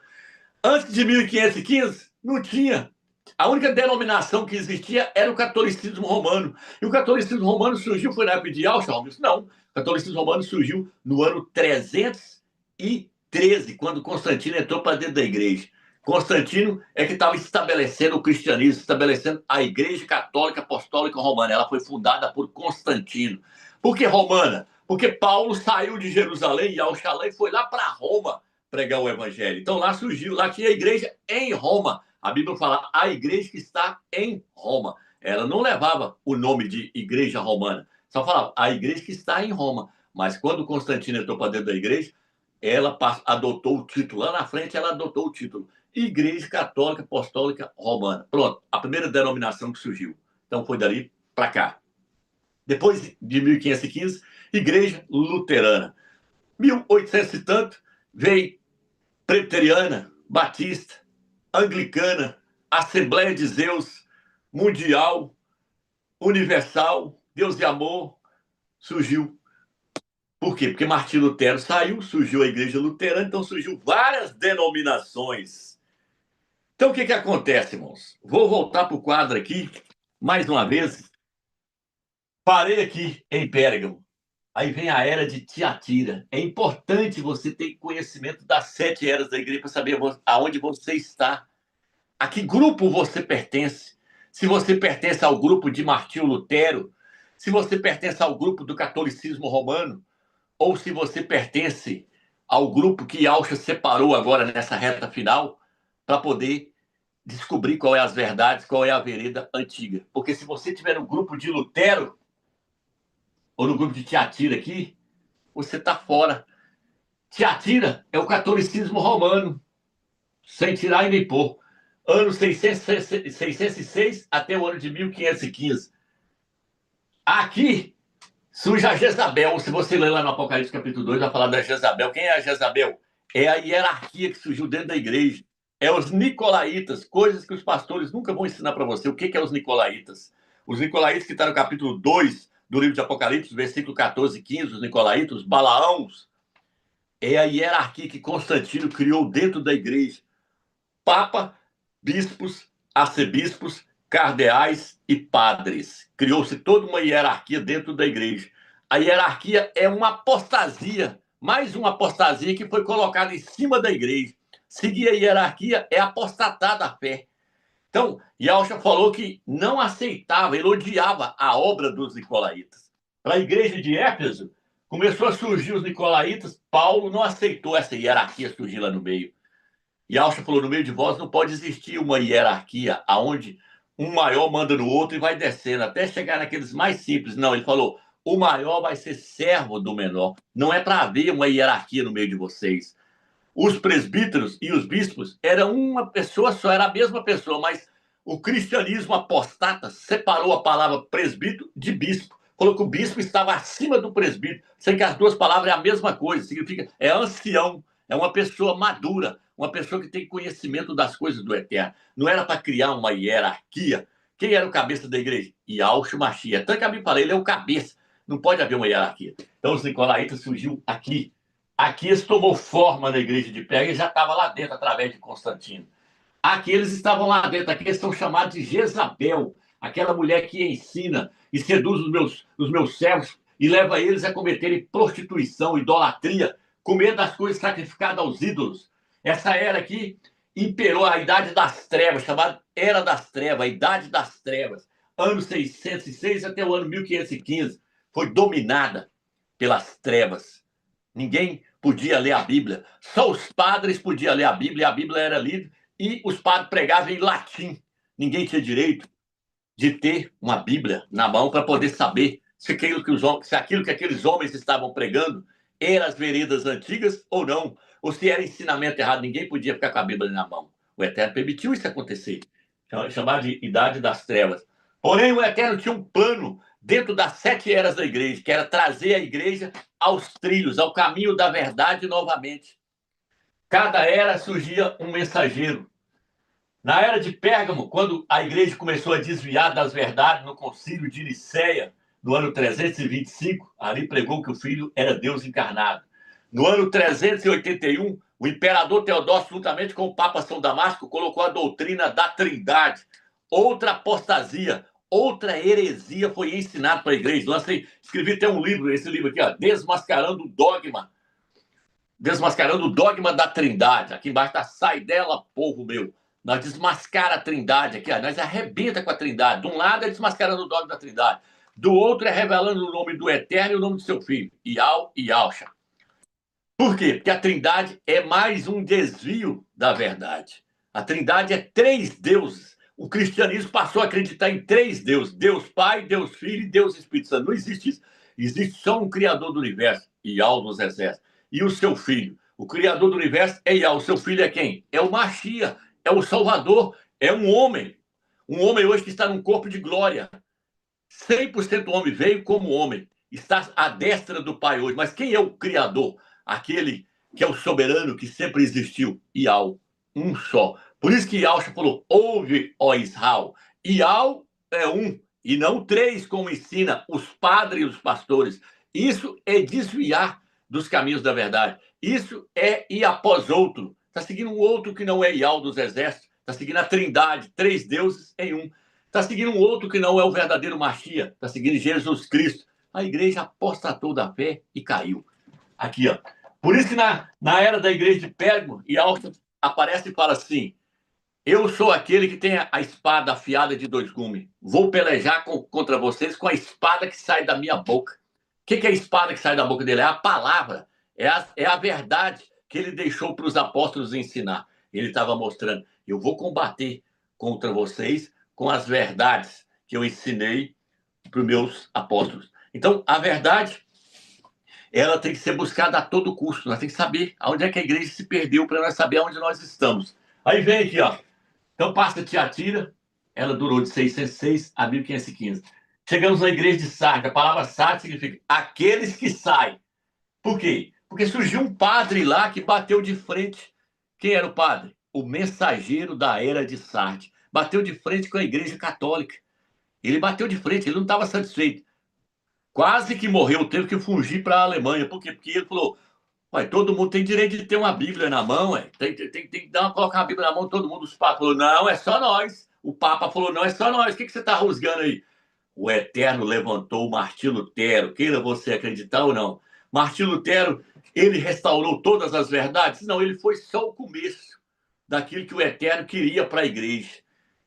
Antes de 1515, não tinha. A única denominação que existia era o catolicismo romano. E o catolicismo romano surgiu, foi na época de Alchamps? Não. O catolicismo romano surgiu no ano 313, quando Constantino entrou para dentro da igreja. Constantino é que estava estabelecendo o cristianismo, estabelecendo a Igreja Católica Apostólica Romana. Ela foi fundada por Constantino. Por que romana? Porque Paulo saiu de Jerusalém e Alchalã e foi lá para Roma pregar o evangelho. Então lá surgiu, lá tinha a igreja em Roma. A Bíblia fala a igreja que está em Roma. Ela não levava o nome de igreja romana. Só falava a igreja que está em Roma. Mas quando Constantino entrou para dentro da igreja, ela adotou o título. Lá na frente, ela adotou o título. Igreja Católica Apostólica Romana. Pronto, a primeira denominação que surgiu. Então foi dali para cá. Depois de 1515, Igreja Luterana. 1800 e tanto, veio Presbiteriana, Batista, Anglicana, Assembleia de Deus, Mundial, Universal, Deus de Amor, surgiu. Por quê? Porque Martim Lutero saiu, surgiu a Igreja Luterana, então surgiu várias denominações. Então, o que acontece, irmãos? Vou voltar para o quadro aqui, mais uma vez. Parei aqui em Pérgamo. Aí vem a era de Tiatira. É importante você ter conhecimento das 7 eras da igreja para saber aonde você está. A que grupo você pertence? Se você pertence ao grupo de Martinho Lutero, se você pertence ao grupo do catolicismo romano, ou se você pertence ao grupo que Yahshua separou agora nessa reta final, para poder descobrir qual é as verdades, qual é a vereda antiga. Porque se você tiver no grupo de Lutero, ou no grupo de Tiatira aqui, você está fora. Tiatira é o catolicismo romano, sem tirar e nem pôr. Ano 606 até o ano de 1515. Aqui surge a Jezabel. Se você ler lá no Apocalipse capítulo 2, vai falar da Jezabel. Quem é a Jezabel? É a hierarquia que surgiu dentro da igreja. É os nicolaítas, coisas que os pastores nunca vão ensinar para você. O que é os nicolaítas? Os nicolaítas que estão no capítulo 2 do livro de Apocalipse, versículo 14 e 15, os nicolaítas, os balaãos, é a hierarquia que Constantino criou dentro da igreja. Papa, bispos, arcebispos, cardeais e padres. Criou-se toda uma hierarquia dentro da igreja. A hierarquia é uma apostasia, mais uma apostasia que foi colocada em cima da igreja. Seguir a hierarquia é apostatar da fé. Então, Yahshua falou que não aceitava, ele odiava a obra dos nicolaítas. Para a igreja de Éfeso, começou a surgir os nicolaítas, Paulo não aceitou essa hierarquia surgir lá no meio. Yahshua falou, no meio de vós não pode existir uma hierarquia onde um maior manda no outro e vai descendo, até chegar naqueles mais simples. Não, ele falou, o maior vai ser servo do menor. Não é para haver uma hierarquia no meio de vocês. Os presbíteros e os bispos eram uma pessoa só, era a mesma pessoa, mas o cristianismo apostata separou a palavra presbítero de bispo. Falou que o bispo estava acima do presbítero, sendo que as duas palavras é a mesma coisa, significa, é ancião, é uma pessoa madura, uma pessoa que tem conhecimento das coisas do eterno. Não era para criar uma hierarquia. Quem era o cabeça da igreja? Yahshua Mashiach. Tanto que a Bíblia fala, ele é o cabeça. Não pode haver uma hierarquia. Então os nicolaítas surgiu aqui. Aqui eles tomou forma na igreja de Pérgamo e já estava lá dentro através de Constantino. Aqui eles estavam lá dentro, aqui eles são chamados de Jezabel, aquela mulher que ensina e seduz os meus servos e leva eles a cometerem prostituição, idolatria, comer das coisas sacrificadas aos ídolos. Essa era aqui imperou a idade das trevas, chamada Era das Trevas, a idade das trevas. Ano 606 até o ano 1515, foi dominada pelas trevas. Ninguém podia ler a Bíblia. Só os padres podiam ler a Bíblia, e a Bíblia era livre, e os padres pregavam em latim. Ninguém tinha direito de ter uma Bíblia na mão para poder saber se aquilo que aqueles homens estavam pregando eram as veredas antigas ou não, ou se era ensinamento errado. Ninguém podia ficar com a Bíblia na mão. O Eterno permitiu isso acontecer, chamado de Idade das Trevas. Porém, o Eterno tinha um plano dentro das 7 eras da igreja, que era trazer a igreja aos trilhos, ao caminho da verdade novamente. Cada era surgia um mensageiro. Na era de Pérgamo, quando a igreja começou a desviar das verdades no concílio de Nicéia, no ano 325, ali pregou que o Filho era Deus encarnado. No ano 381, o imperador Teodósio, juntamente com o Papa São Damasco, colocou a doutrina da Trindade. Outra apostasia, outra heresia foi ensinada para a igreja. Escrevi até um livro, esse livro aqui, ó, Desmascarando o Dogma. Desmascarando o Dogma da Trindade. Aqui embaixo está, sai dela, povo meu. Nós desmascara a Trindade aqui, ó, nós arrebenta com a Trindade. De um lado é desmascarando o dogma da Trindade, do outro é revelando o nome do Eterno e o nome do seu Filho, Yahweh e Yahshua. Por quê? Porque a Trindade é mais um desvio da verdade. A Trindade é 3 deuses. O cristianismo passou a acreditar em 3 deuses: Deus Pai, Deus Filho e Deus Espírito Santo. Não existe isso. Existe só um Criador do universo, Yahweh dos exércitos, e o seu Filho. O Criador do universo é Yahweh. O seu Filho é quem? É o Mashiach. É o Salvador, é um homem hoje que está num corpo de glória, 100% homem, veio como homem, está à destra do Pai hoje. Mas quem é o Criador? Aquele que é o soberano, que sempre existiu, Yahweh, um só. Por isso que Yahshua falou, ouve, ó Israel, Yahweh é um, e não 3, como ensina os padres e os pastores. Isso é desviar dos caminhos da verdade. Isso é ir após outro. Está seguindo um outro que não é Yahweh dos exércitos. Está seguindo a Trindade, 3 deuses em um. Está seguindo um outro que não é o verdadeiro Mashiach. Está seguindo Jesus Cristo. a igreja apostatou da fé e caiu. Aqui, ó. Por isso que na era da igreja de Pérgamo, Yalcha aparece e fala assim: eu sou aquele que tem a espada afiada de 2 gumes. Vou pelejar contra vocês com a espada que sai da minha boca. O que é a espada que sai da boca dele? É a palavra, é a verdade que ele deixou para os apóstolos ensinar. Ele estava mostrando: eu vou combater contra vocês com as verdades que eu ensinei para os meus apóstolos. Então, a verdade, ela tem que ser buscada a todo custo. Nós temos que saber aonde é que a igreja se perdeu para nós saber onde nós estamos. Aí vem aqui, ó. Então, passa Tiatira, ela durou de 606 a 1515. Chegamos na igreja de Sardes. A palavra Sardes significa aqueles que saem. Por quê? Porque surgiu um padre lá que bateu de frente. Quem era o padre? O mensageiro da era de Sardes. Bateu de frente com a igreja católica. Ele bateu de frente, ele não estava satisfeito. Quase que morreu, teve que fugir para a Alemanha. Por quê? Porque ele falou: todo mundo tem direito de ter uma Bíblia na mão, tem que colocar a Bíblia na mão de todo mundo. Os papas falaram: não, é só nós. O Papa falou: não, é só nós. O que você está rusgando aí? O Eterno levantou Martim Lutero, queira você acreditar ou não. Martim Lutero, ele restaurou todas as verdades? Não, ele foi só o começo daquilo que o Eterno queria para a igreja,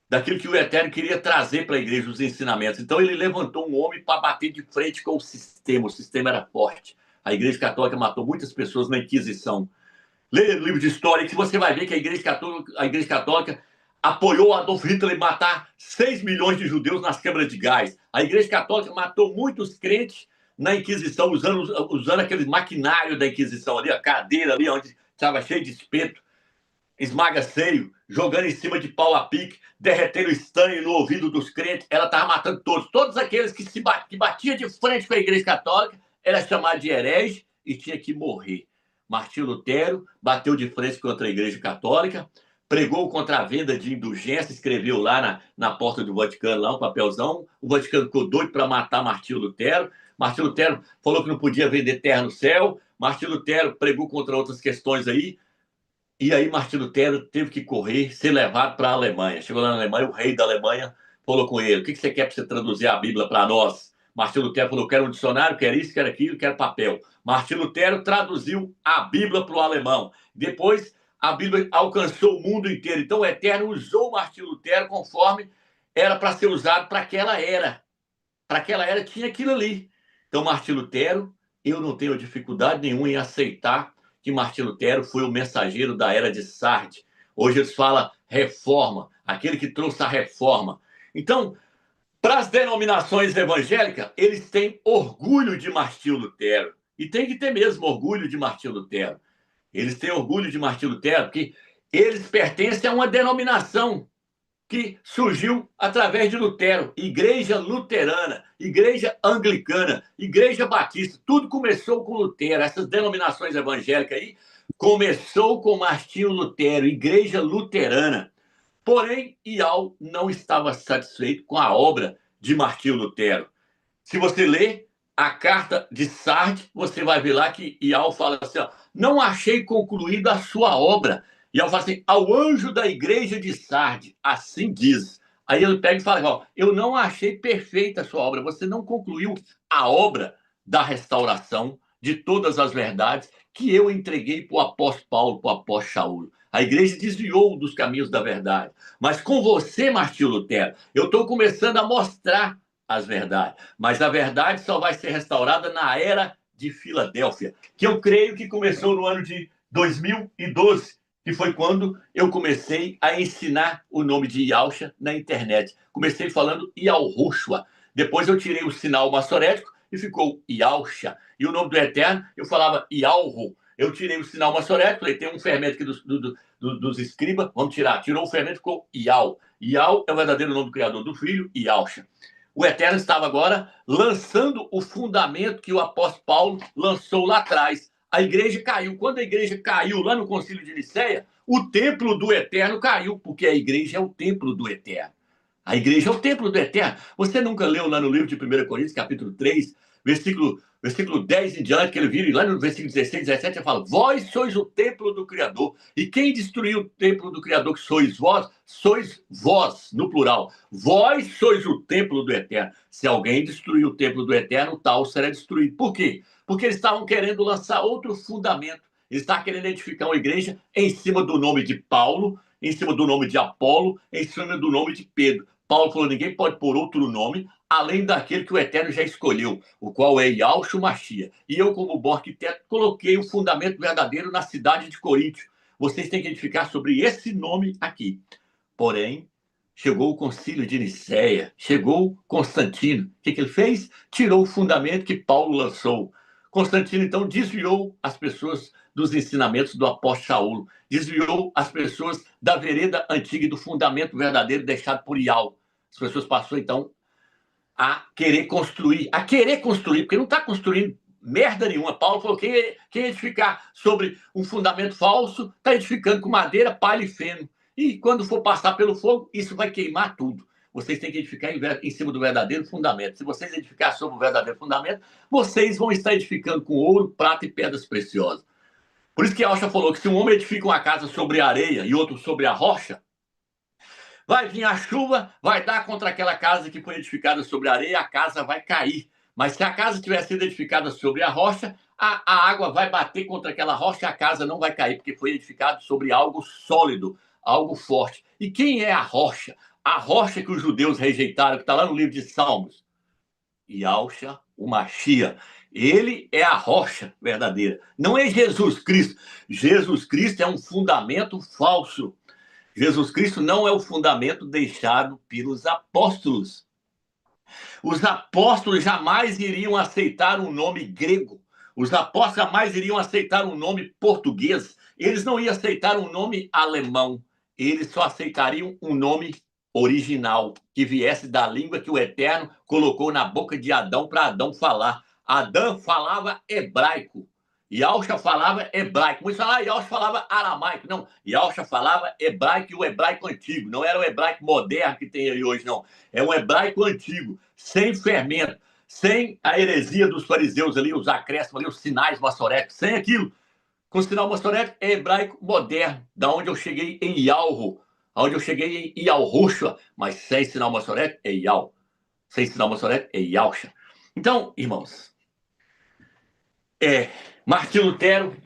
daquilo que o Eterno queria trazer para a igreja, os ensinamentos. Então ele levantou um homem para bater de frente com o sistema era forte. A igreja católica matou muitas pessoas na Inquisição. Leia o livro de história que você vai ver que a igreja católica apoiou Adolf Hitler matar 6 milhões de judeus nas câmaras de gás. A igreja católica matou muitos crentes na Inquisição, usando aquele maquinário da Inquisição ali, a cadeira ali, onde estava cheio de espeto, esmaga-seio, jogando em cima de pau a pique, derretendo estanho no ouvido dos crentes. Ela estava matando todos. Todos aqueles que batiam de frente com a igreja católica era chamado de herege e tinha que morrer. Martim Lutero bateu de frente contra a igreja católica, pregou contra a venda de indulgência, escreveu lá na porta do Vaticano, lá um papelzão. O Vaticano ficou doido para matar Martim Lutero. Martim Lutero falou que não podia vender terra no céu. Martim Lutero pregou contra outras questões aí. E aí Martim Lutero teve que correr, ser levado para a Alemanha. Chegou lá na Alemanha, o rei da Alemanha falou com ele: o que você quer para você traduzir a Bíblia para nós? Martim Lutero falou: quero um dicionário, quero isso, quero aquilo, quero papel. Martim Lutero traduziu a Bíblia para o alemão. Depois, a Bíblia alcançou o mundo inteiro. Então, o Eterno usou Martim Lutero conforme era para ser usado para aquela era. Para aquela era tinha aquilo ali. Então, Martim Lutero, eu não tenho dificuldade nenhuma em aceitar que Martim Lutero foi o mensageiro da era de Sardes. Hoje eles falam reforma, aquele que trouxe a reforma. Então, para as denominações evangélicas, eles têm orgulho de Martim Lutero. E tem que ter mesmo orgulho de Martim Lutero. Eles têm orgulho de Martim Lutero porque eles pertencem a uma denominação que surgiu através de Lutero. Igreja luterana, igreja anglicana, igreja batista. Tudo começou com Lutero. Essas denominações evangélicas aí começou com Martim Lutero, igreja luterana. Porém, Ial não estava satisfeito com a obra de Martim Lutero. Se você ler a carta de Sardes, você vai ver lá que Ial fala assim: ó, não achei concluída a sua obra. Ial fala assim: ao anjo da igreja de Sardes, assim diz. Aí ele pega e fala: ó, eu não achei perfeita a sua obra, você não concluiu a obra da restauração de todas as verdades que eu entreguei para o apóstolo Paulo, para o apóstolo Shaul. A igreja desviou dos caminhos da verdade. Mas com você, Martim Lutero, eu estou começando a mostrar as verdades. Mas a verdade só vai ser restaurada na era de Filadélfia, que eu creio que começou no ano de 2012, que foi quando eu comecei a ensinar o nome de Yalcha na internet. Comecei falando Yahushua. Depois eu tirei o sinal maçorético e ficou Yalcha. E o nome do Eterno, eu falava Yalhu. Eu tirei o sinal maçorético, falei: tem um fermento aqui dos escribas, vamos tirar. Tirou o fermento, ficou Ial. Ial é o verdadeiro nome do Criador do Filho, Yalcha. O Eterno estava agora lançando o fundamento que o apóstolo Paulo lançou lá atrás. A igreja caiu. Quando a igreja caiu lá no Concílio de Nicéia, o templo do Eterno caiu, porque a igreja é o templo do Eterno. A igreja é o templo do Eterno. Você nunca leu lá no livro de 1 Coríntios, capítulo 3, versículo 10 em diante, que ele vira, e lá no versículo 16, 17, ele fala: vós sois o templo do Criador. E quem destruiu o templo do Criador, que sois vós, no plural. Vós sois o templo do Eterno. Se alguém destruir o templo do Eterno, tal será destruído. Por quê? Porque eles estavam querendo lançar outro fundamento. Eles estavam querendo edificar uma igreja em cima do nome de Paulo, em cima do nome de Apolo, em cima do nome de Pedro. Paulo falou: ninguém pode pôr outro nome além daquele que o Eterno já escolheu, o qual é Yahushua Mashiach. E eu, como bom arquiteto, coloquei o fundamento verdadeiro na cidade de Coríntio. Vocês têm que edificar sobre esse nome aqui. Porém, chegou o concílio de Nicéia, chegou Constantino. O que ele fez? Tirou o fundamento que Paulo lançou. Constantino, então, desviou as pessoas dos ensinamentos do apóstolo Saulo, desviou as pessoas da vereda antiga e do fundamento verdadeiro deixado por Yahweh. As pessoas passaram, então, a querer construir, porque não está construindo merda nenhuma. Paulo falou: quem edificar sobre um fundamento falso, está edificando com madeira, palha e feno. E quando for passar pelo fogo, isso vai queimar tudo. Vocês têm que edificar em cima do verdadeiro fundamento. Se vocês edificar sobre o verdadeiro fundamento, vocês vão estar edificando com ouro, prata e pedras preciosas. Por isso que Yahushua falou que se um homem edifica uma casa sobre a areia e outro sobre a rocha, vai vir a chuva, vai dar contra aquela casa que foi edificada sobre a areia, a casa vai cair. Mas se a casa tiver sido edificada sobre a rocha, a água vai bater contra aquela rocha e a casa não vai cair, porque foi edificado sobre algo sólido, algo forte. E quem é a rocha? A rocha que os judeus rejeitaram, que está lá no livro de Salmos. Yahushua, o Mashiach. Ele é a rocha verdadeira. Não é Jesus Cristo. Jesus Cristo é um fundamento falso. Jesus Cristo não é o fundamento deixado pelos apóstolos. Os apóstolos jamais iriam aceitar um nome grego. Os apóstolos jamais iriam aceitar um nome português. Eles não iam aceitar um nome alemão. Eles só aceitariam um nome original, que viesse da língua que o Eterno colocou na boca de Adão para Adão falar. Adão falava hebraico. Yahushua falava hebraico. Muitos falam: Yahushua falava aramaico. Não, Yahushua falava hebraico, e o hebraico antigo. Não era o hebraico moderno que tem aí hoje, não. É um hebraico antigo, sem fermento, sem a heresia dos fariseus ali, os acréscimos ali, os sinais maçoréticos, sem aquilo. Com sinal maçorético é hebraico moderno, da onde eu cheguei em Yahweh, onde eu cheguei em Yahushua, mas sem sinal maçorético é Yahweh. Sem sinal maçorético é Yahushua. Então, irmãos, Martim Lutero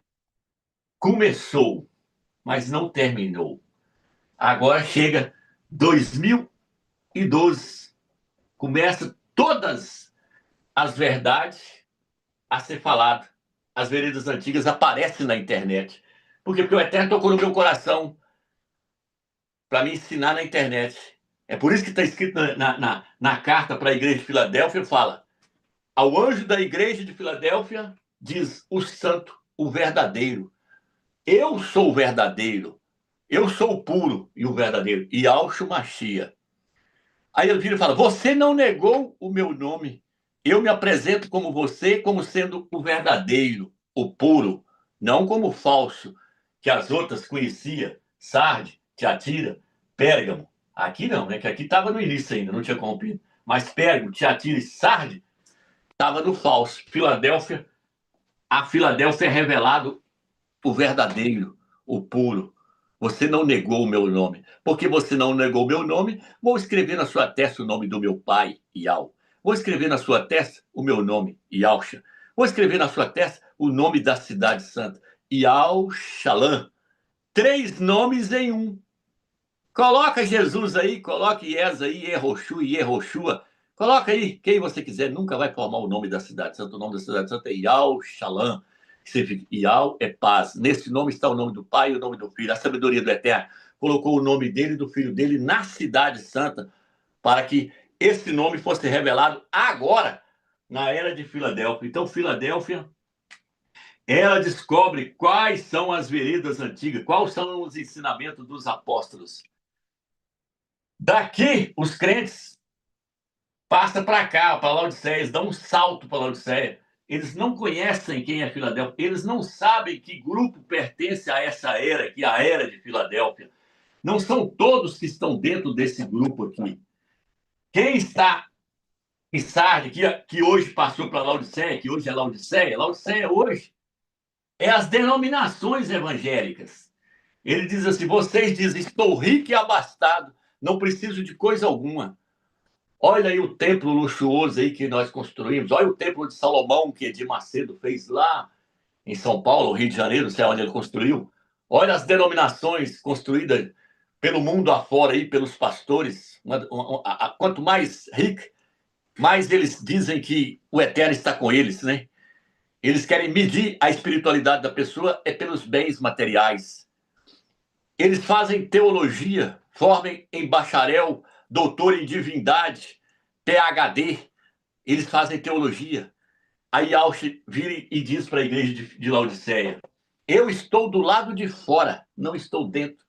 começou, mas não terminou. Agora chega 2012, começa todas as verdades a ser faladas. As veredas antigas aparecem na internet. Por quê? Porque o Eterno tocou no meu coração para me ensinar na internet. É por isso que está escrito na carta para a igreja de Filadélfia, fala: ao anjo da igreja de Filadélfia, diz o santo, o verdadeiro. Eu sou o verdadeiro. Eu sou o puro e o verdadeiro. Yahushua Mashiach. Aí ele vira e fala: você não negou o meu nome. Eu me apresento como você, como sendo o verdadeiro, o puro, não como o falso, que as outras conhecia, Sarde, Tiatira, Pérgamo. Aqui não, né? Que aqui estava no início ainda, não tinha corrompido. Mas Pérgamo, Tiatira e Sarde estava no falso. A Filadélfia é revelado o verdadeiro, o puro. Você não negou o meu nome. Porque você não negou o meu nome, vou escrever na sua testa o nome do meu pai, Yahweh. Vou escrever na sua testa o meu nome, Yahushua. Vou escrever na sua testa o nome da cidade santa, Yahushua. 3 nomes em um. Coloca Jesus aí, coloque Yes aí, Yehoshua. Coloca aí, quem você quiser, nunca vai formar o nome da cidade santa. O nome da cidade santa é Yahushua. Significa Yahweh é paz. Nesse nome está o nome do Pai e o nome do Filho. A sabedoria do Eterno colocou o nome dele e do Filho dele na cidade santa para que esse nome fosse revelado agora, na era de Filadélfia. Então, Filadélfia, ela descobre quais são as veredas antigas, quais são os ensinamentos dos apóstolos. Daqui, os crentes passam para cá, para Laodiceia, eles dão um salto para Laodiceia. Eles não conhecem quem é Filadélfia, eles não sabem que grupo pertence a essa era, que é a era de Filadélfia. Não são todos que estão dentro desse grupo aqui. Quem está em Sardes, que hoje passou para Laodiceia, que hoje é Laodiceia. Laodiceia hoje é as denominações evangélicas. Ele diz assim: vocês dizem, estou rico e abastado, não preciso de coisa alguma. Olha aí o templo luxuoso aí que nós construímos. Olha o templo de Salomão que Edir Macedo fez lá em São Paulo, Rio de Janeiro, não sei onde ele construiu. Olha as denominações construídas pelo mundo afora aí, pelos pastores. Quanto mais rico, mais eles dizem que o eterno está com eles, né? Eles querem medir a espiritualidade da pessoa pelos bens materiais. Eles fazem teologia, formem em bacharel, doutor em divindade, PhD. Eles fazem teologia. Aí Yahshua vira e diz para a igreja de Laodiceia: eu estou do lado de fora, não estou dentro,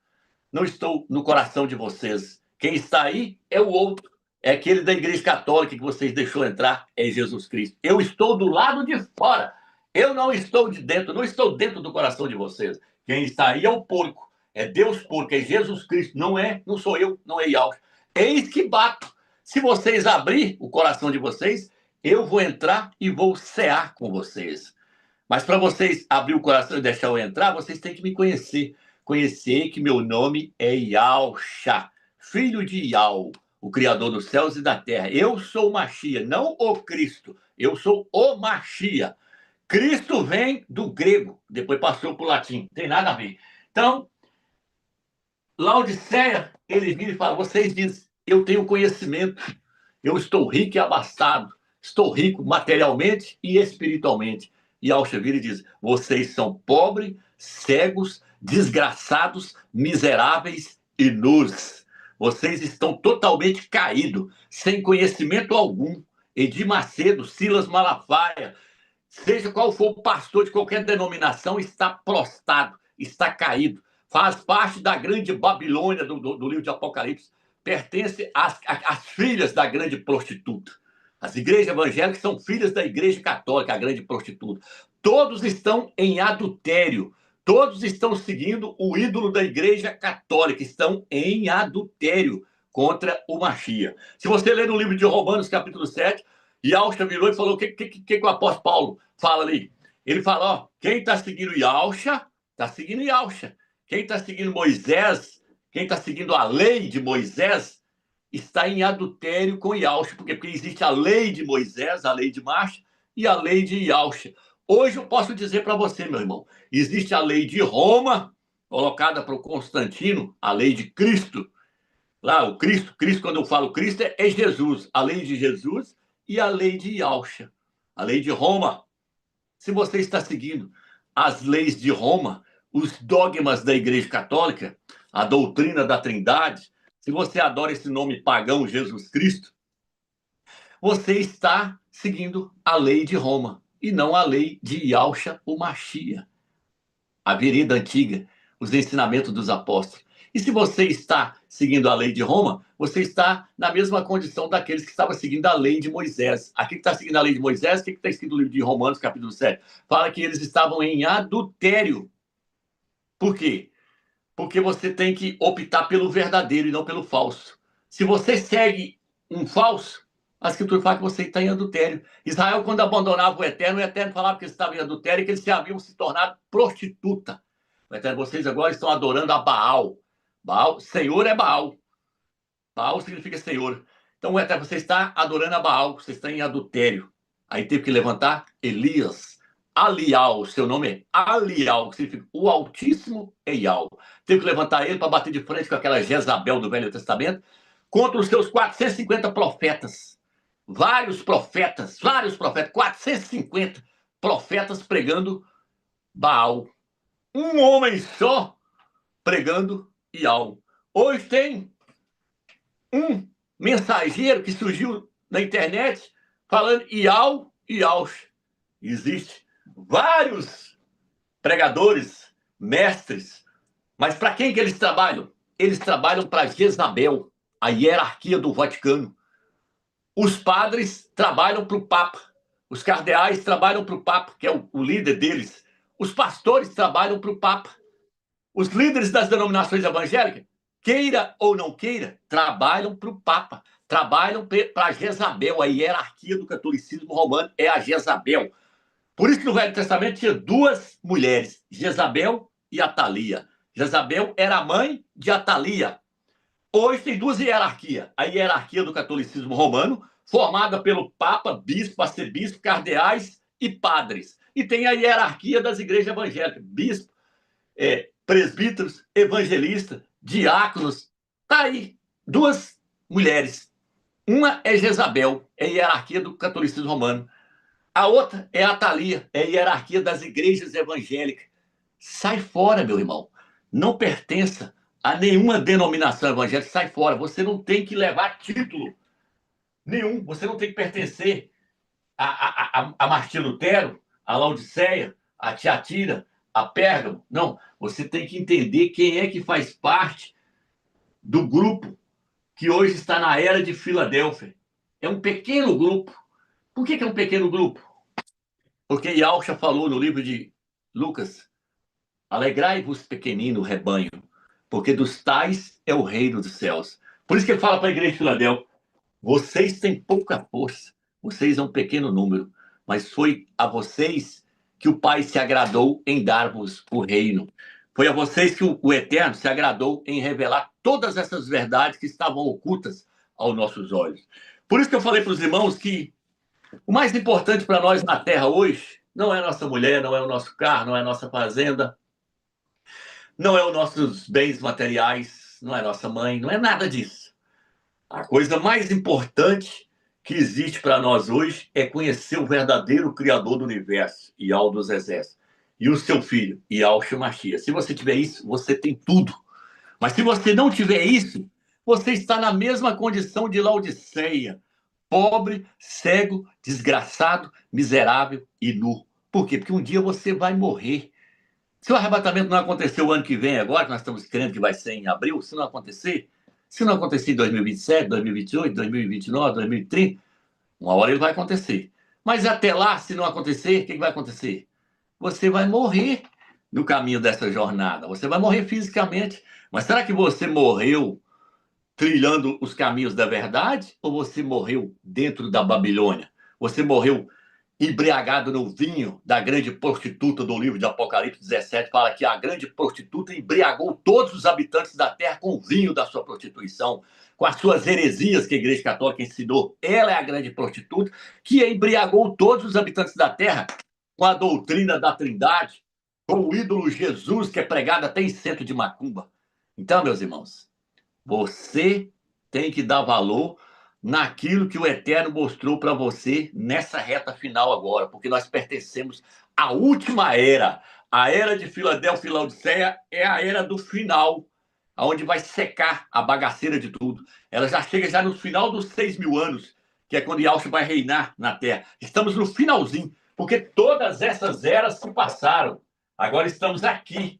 não estou no coração de vocês. Quem está aí é o outro, é aquele da igreja católica que vocês deixou entrar, é Jesus Cristo. Eu estou do lado de fora, eu não estou de dentro, não estou dentro do coração de vocês. Quem está aí é o porco, é Deus porco, é Jesus Cristo, não sou eu, não é Yahshua. Eis que bato. Se vocês abrir o coração de vocês, eu vou entrar e vou cear com vocês. Mas para vocês abrir o coração e deixar eu entrar, vocês têm que me conhecer. Conhecer que meu nome é Yahshua, filho de Yah, o Criador dos céus e da terra. Eu sou o Machia, não o Cristo. Eu sou o Machia. Cristo vem do grego, depois passou para o latim. Não tem nada a ver. Então, Laodiceia, ele vira e fala: vocês dizem, eu tenho conhecimento, eu estou rico e abastado, estou rico materialmente e espiritualmente. E Yahshua vira e diz: vocês são pobres, cegos, desgraçados, miseráveis e nus. Vocês estão totalmente caídos, sem conhecimento algum. Edir Macedo, Silas Malafaia, seja qual for o pastor de qualquer denominação, está prostrado, está caído. Faz parte da grande Babilônia do livro de Apocalipse. Pertence às filhas da grande prostituta. As igrejas evangélicas são filhas da igreja católica, a grande prostituta. Todos estão em adultério. Todos estão seguindo o ídolo da igreja católica. Estão em adultério contra o Machia. Se você ler no livro de Romanos, capítulo 7, Yahshua virou e falou: o que o apóstolo Paulo fala ali? Ele fala: ó, quem está seguindo Yahshua, está seguindo Yahshua. Quem está seguindo Moisés, quem está seguindo a lei de Moisés, está em adultério com Yahshua, porque existe a lei de Moisés, a lei de Masha, e a lei de Yahshua. Hoje eu posso dizer para você, meu irmão, existe a lei de Roma, colocada por Constantino, a lei de Cristo. Lá, o Cristo, quando eu falo Cristo, é Jesus, a lei de Jesus e a lei de Yahshua, a lei de Roma. Se você está seguindo as leis de Roma, os dogmas da Igreja Católica, a doutrina da Trindade, se você adora esse nome pagão, Jesus Cristo, você está seguindo a lei de Roma e não a lei de Yahshua, o Machia, a vereda antiga, os ensinamentos dos apóstolos. E se você está seguindo a lei de Roma, você está na mesma condição daqueles que estavam seguindo a lei de Moisés. Aqui que está seguindo a lei de Moisés, o que está escrito no livro de Romanos, capítulo 7? Fala que eles estavam em adultério. Por quê? Porque você tem que optar pelo verdadeiro e não pelo falso. Se você segue um falso, a Escritura fala que você está em adultério. Israel, quando abandonava o Eterno falava que eles estavam em adultério e que eles haviam se tornado prostituta. O Eterno, vocês agora estão adorando a Baal. Baal, Senhor é Baal. Baal significa Senhor. Então, o Eterno, você está adorando a Baal, você está em adultério. Aí teve que levantar Elias. Alial, seu nome é Alial, que significa o Altíssimo é Yahweh. Teve que levantar ele para bater de frente com aquela Jezabel do Velho Testamento contra os seus 450 profetas. Vários profetas, 450 profetas pregando Baal. Um homem só pregando Yahweh. Hoje tem um mensageiro que surgiu na internet falando Yahweh e Yahshua. Existe vários pregadores, mestres, mas para quem que eles trabalham? Eles trabalham para Jezabel, a hierarquia do Vaticano. Os padres trabalham para o Papa, os cardeais trabalham para o Papa, que é o líder deles. Os pastores trabalham para o Papa. Os líderes das denominações evangélicas, queira ou não queira, trabalham para o Papa, trabalham para Jezabel. A hierarquia do catolicismo romano é a Jezabel. Por isso que no Velho Testamento tinha duas mulheres, Jezabel e Atalia. Jezabel era a mãe de Atalia. Hoje tem duas hierarquias. A hierarquia do catolicismo romano, formada pelo Papa, bispo, arcebispo, cardeais e padres. E tem a hierarquia das igrejas evangélicas, bispo, presbíteros, evangelistas, diáconos. Tá aí, duas mulheres. Uma é Jezabel, é a hierarquia do catolicismo romano. A outra é a Atalia, é a hierarquia das igrejas evangélicas. Sai fora, meu irmão. Não pertença a nenhuma denominação evangélica, sai fora. Você não tem que levar título nenhum. Você não tem que pertencer a Martim Lutero, a Laodiceia, a Tiatira, a Pérgamo. Não, você tem que entender quem é que faz parte do grupo que hoje está na era de Filadélfia. É um pequeno grupo. Por que é um pequeno grupo? Porque Yahshua falou no livro de Lucas: alegrai-vos, pequenino rebanho, porque dos tais é o reino dos céus. Por isso que ele fala para a igreja de Filadélfia: vocês têm pouca força, vocês é um pequeno número, mas foi a vocês que o Pai se agradou em dar-vos o reino. Foi a vocês que o Eterno se agradou em revelar todas essas verdades que estavam ocultas aos nossos olhos. Por isso que eu falei para os irmãos que o mais importante para nós na Terra hoje não é a nossa mulher, não é o nosso carro, não é a nossa fazenda, não é os nossos bens materiais, não é nossa mãe, não é nada disso. A coisa mais importante que existe para nós hoje é conhecer o verdadeiro Criador do universo, Yahweh dos exércitos, e o seu filho, Yahshua Mashiach. Se você tiver isso, você tem tudo. Mas se você não tiver isso, você está na mesma condição de Laodiceia, pobre, cego, desgraçado, miserável e nu. Por quê? Porque um dia você vai morrer. Se o arrebatamento não acontecer o ano que vem agora, que nós estamos crendo que vai ser em abril, se não acontecer em 2027, 2028, 2029, 2030, uma hora ele vai acontecer. Mas até lá, se não acontecer, o que vai acontecer? Você vai morrer no caminho dessa jornada. Você vai morrer fisicamente. Mas será que você morreu trilhando os caminhos da verdade? Ou você morreu dentro da Babilônia? Você morreu embriagado no vinho da grande prostituta do livro de Apocalipse 17, fala que a grande prostituta embriagou todos os habitantes da terra com o vinho da sua prostituição, com as suas heresias que a Igreja Católica ensinou. Ela é a grande prostituta que embriagou todos os habitantes da terra com a doutrina da Trindade, com o ídolo Jesus, que é pregado até em centro de macumba. Então, meus irmãos, você tem que dar valor naquilo que o Eterno mostrou para você nessa reta final agora, porque nós pertencemos à última era. A era de Filadélfia e Laodiceia é a era do final, onde vai secar a bagaceira de tudo. Ela já chega já no final dos 6.000 anos, que é quando Yahshua vai reinar na Terra. Estamos no finalzinho, porque todas essas eras se passaram. Agora estamos aqui,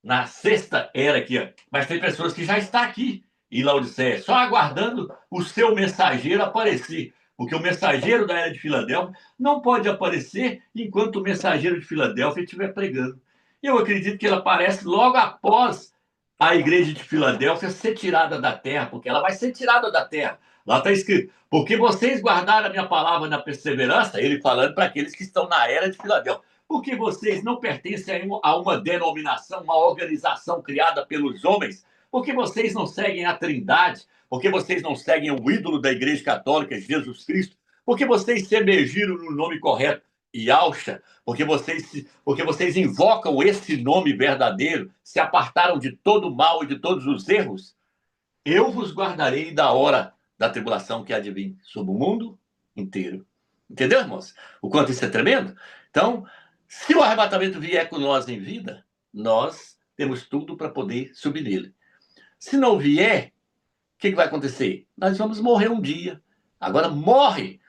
na sexta era aqui. Ó. Mas tem pessoas que já estão aqui em Laodiceia, só aguardando o seu mensageiro aparecer. Porque o mensageiro da era de Filadélfia não pode aparecer enquanto o mensageiro de Filadélfia estiver pregando. Eu acredito que ele aparece logo após a igreja de Filadélfia ser tirada da terra, porque ela vai ser tirada da terra. Lá está escrito: porque vocês guardaram a minha palavra na perseverança, ele falando para aqueles que estão na era de Filadélfia. Porque vocês não pertencem a uma denominação, uma organização criada pelos homens, porque vocês não seguem a Trindade, porque vocês não seguem o ídolo da Igreja Católica, Jesus Cristo, porque vocês se emergiram no nome correto, Yahshua, porque vocês invocam esse nome verdadeiro, se apartaram de todo o mal e de todos os erros, eu vos guardarei da hora da tribulação que há de vir sobre o mundo inteiro. Entendeu, irmãos? O quanto isso é tremendo? Então, se o arrebatamento vier com nós em vida, nós temos tudo para poder subir nele. Se não vier, o que vai acontecer? Nós vamos morrer um dia. Agora morre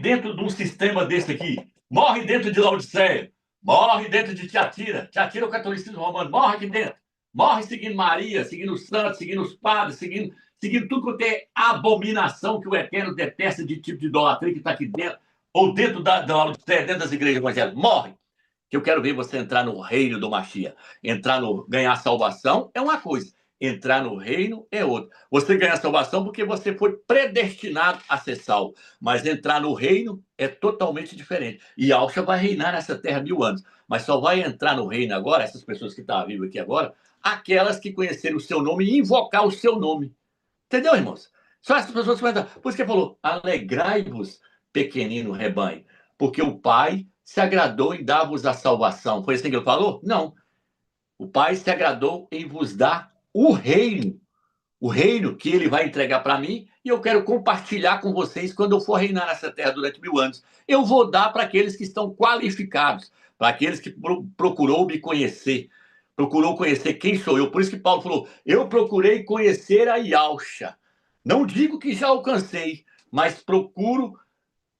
dentro de um sistema desse aqui. Morre dentro de Laodiceia. Morre dentro de Tiatira. Tiatira é o catolicismo romano. Morre aqui dentro. Morre seguindo Maria, seguindo os santos, seguindo os padres, seguindo tudo quanto é abominação que o Eterno detesta de tipo de idolatria que está aqui dentro, ou dentro da Laodiceia, dentro das igrejas evangélicas. Morre. Que eu quero ver você entrar no reino do Mashiach. Ganhar salvação é uma coisa. entrar no reino é outro. Você ganha a salvação porque você foi predestinado a ser salvo. Mas entrar no reino é totalmente diferente. E Yahshua vai reinar nessa terra 1000 anos. Mas só vai entrar no reino agora, essas pessoas que estão vivas aqui agora, aquelas que conheceram o seu nome e invocar o seu nome. Entendeu, irmãos? Só essas pessoas que vão entrar. Por isso que ele falou, alegrai-vos, pequenino rebanho, porque o Pai se agradou em dar-vos a salvação. Foi assim que ele falou? Não. O Pai se agradou em vos dar o reino que ele vai entregar para mim, e eu quero compartilhar com vocês quando eu for reinar nessa terra durante 1000 anos. Eu vou dar para aqueles que estão qualificados, para aqueles que procurou me conhecer, procurou conhecer quem sou eu. Por isso que Paulo falou, eu procurei conhecer a Yahshua. Não digo que já alcancei, mas procuro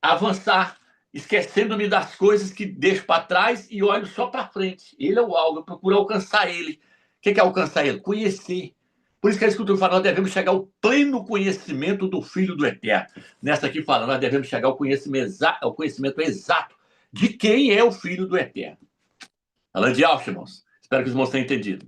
avançar, esquecendo-me das coisas que deixo para trás e olho só para frente. Ele é o alvo, eu procuro alcançar ele. O que é alcançar ele? Conhecer. Por isso que a Escritura fala, nós devemos chegar ao pleno conhecimento do Filho do Eterno. Nessa aqui fala, nós devemos chegar ao conhecimento exato de quem é o Filho do Eterno. Falando de Yahshua, irmãos. Espero que os irmãos tenham entendido.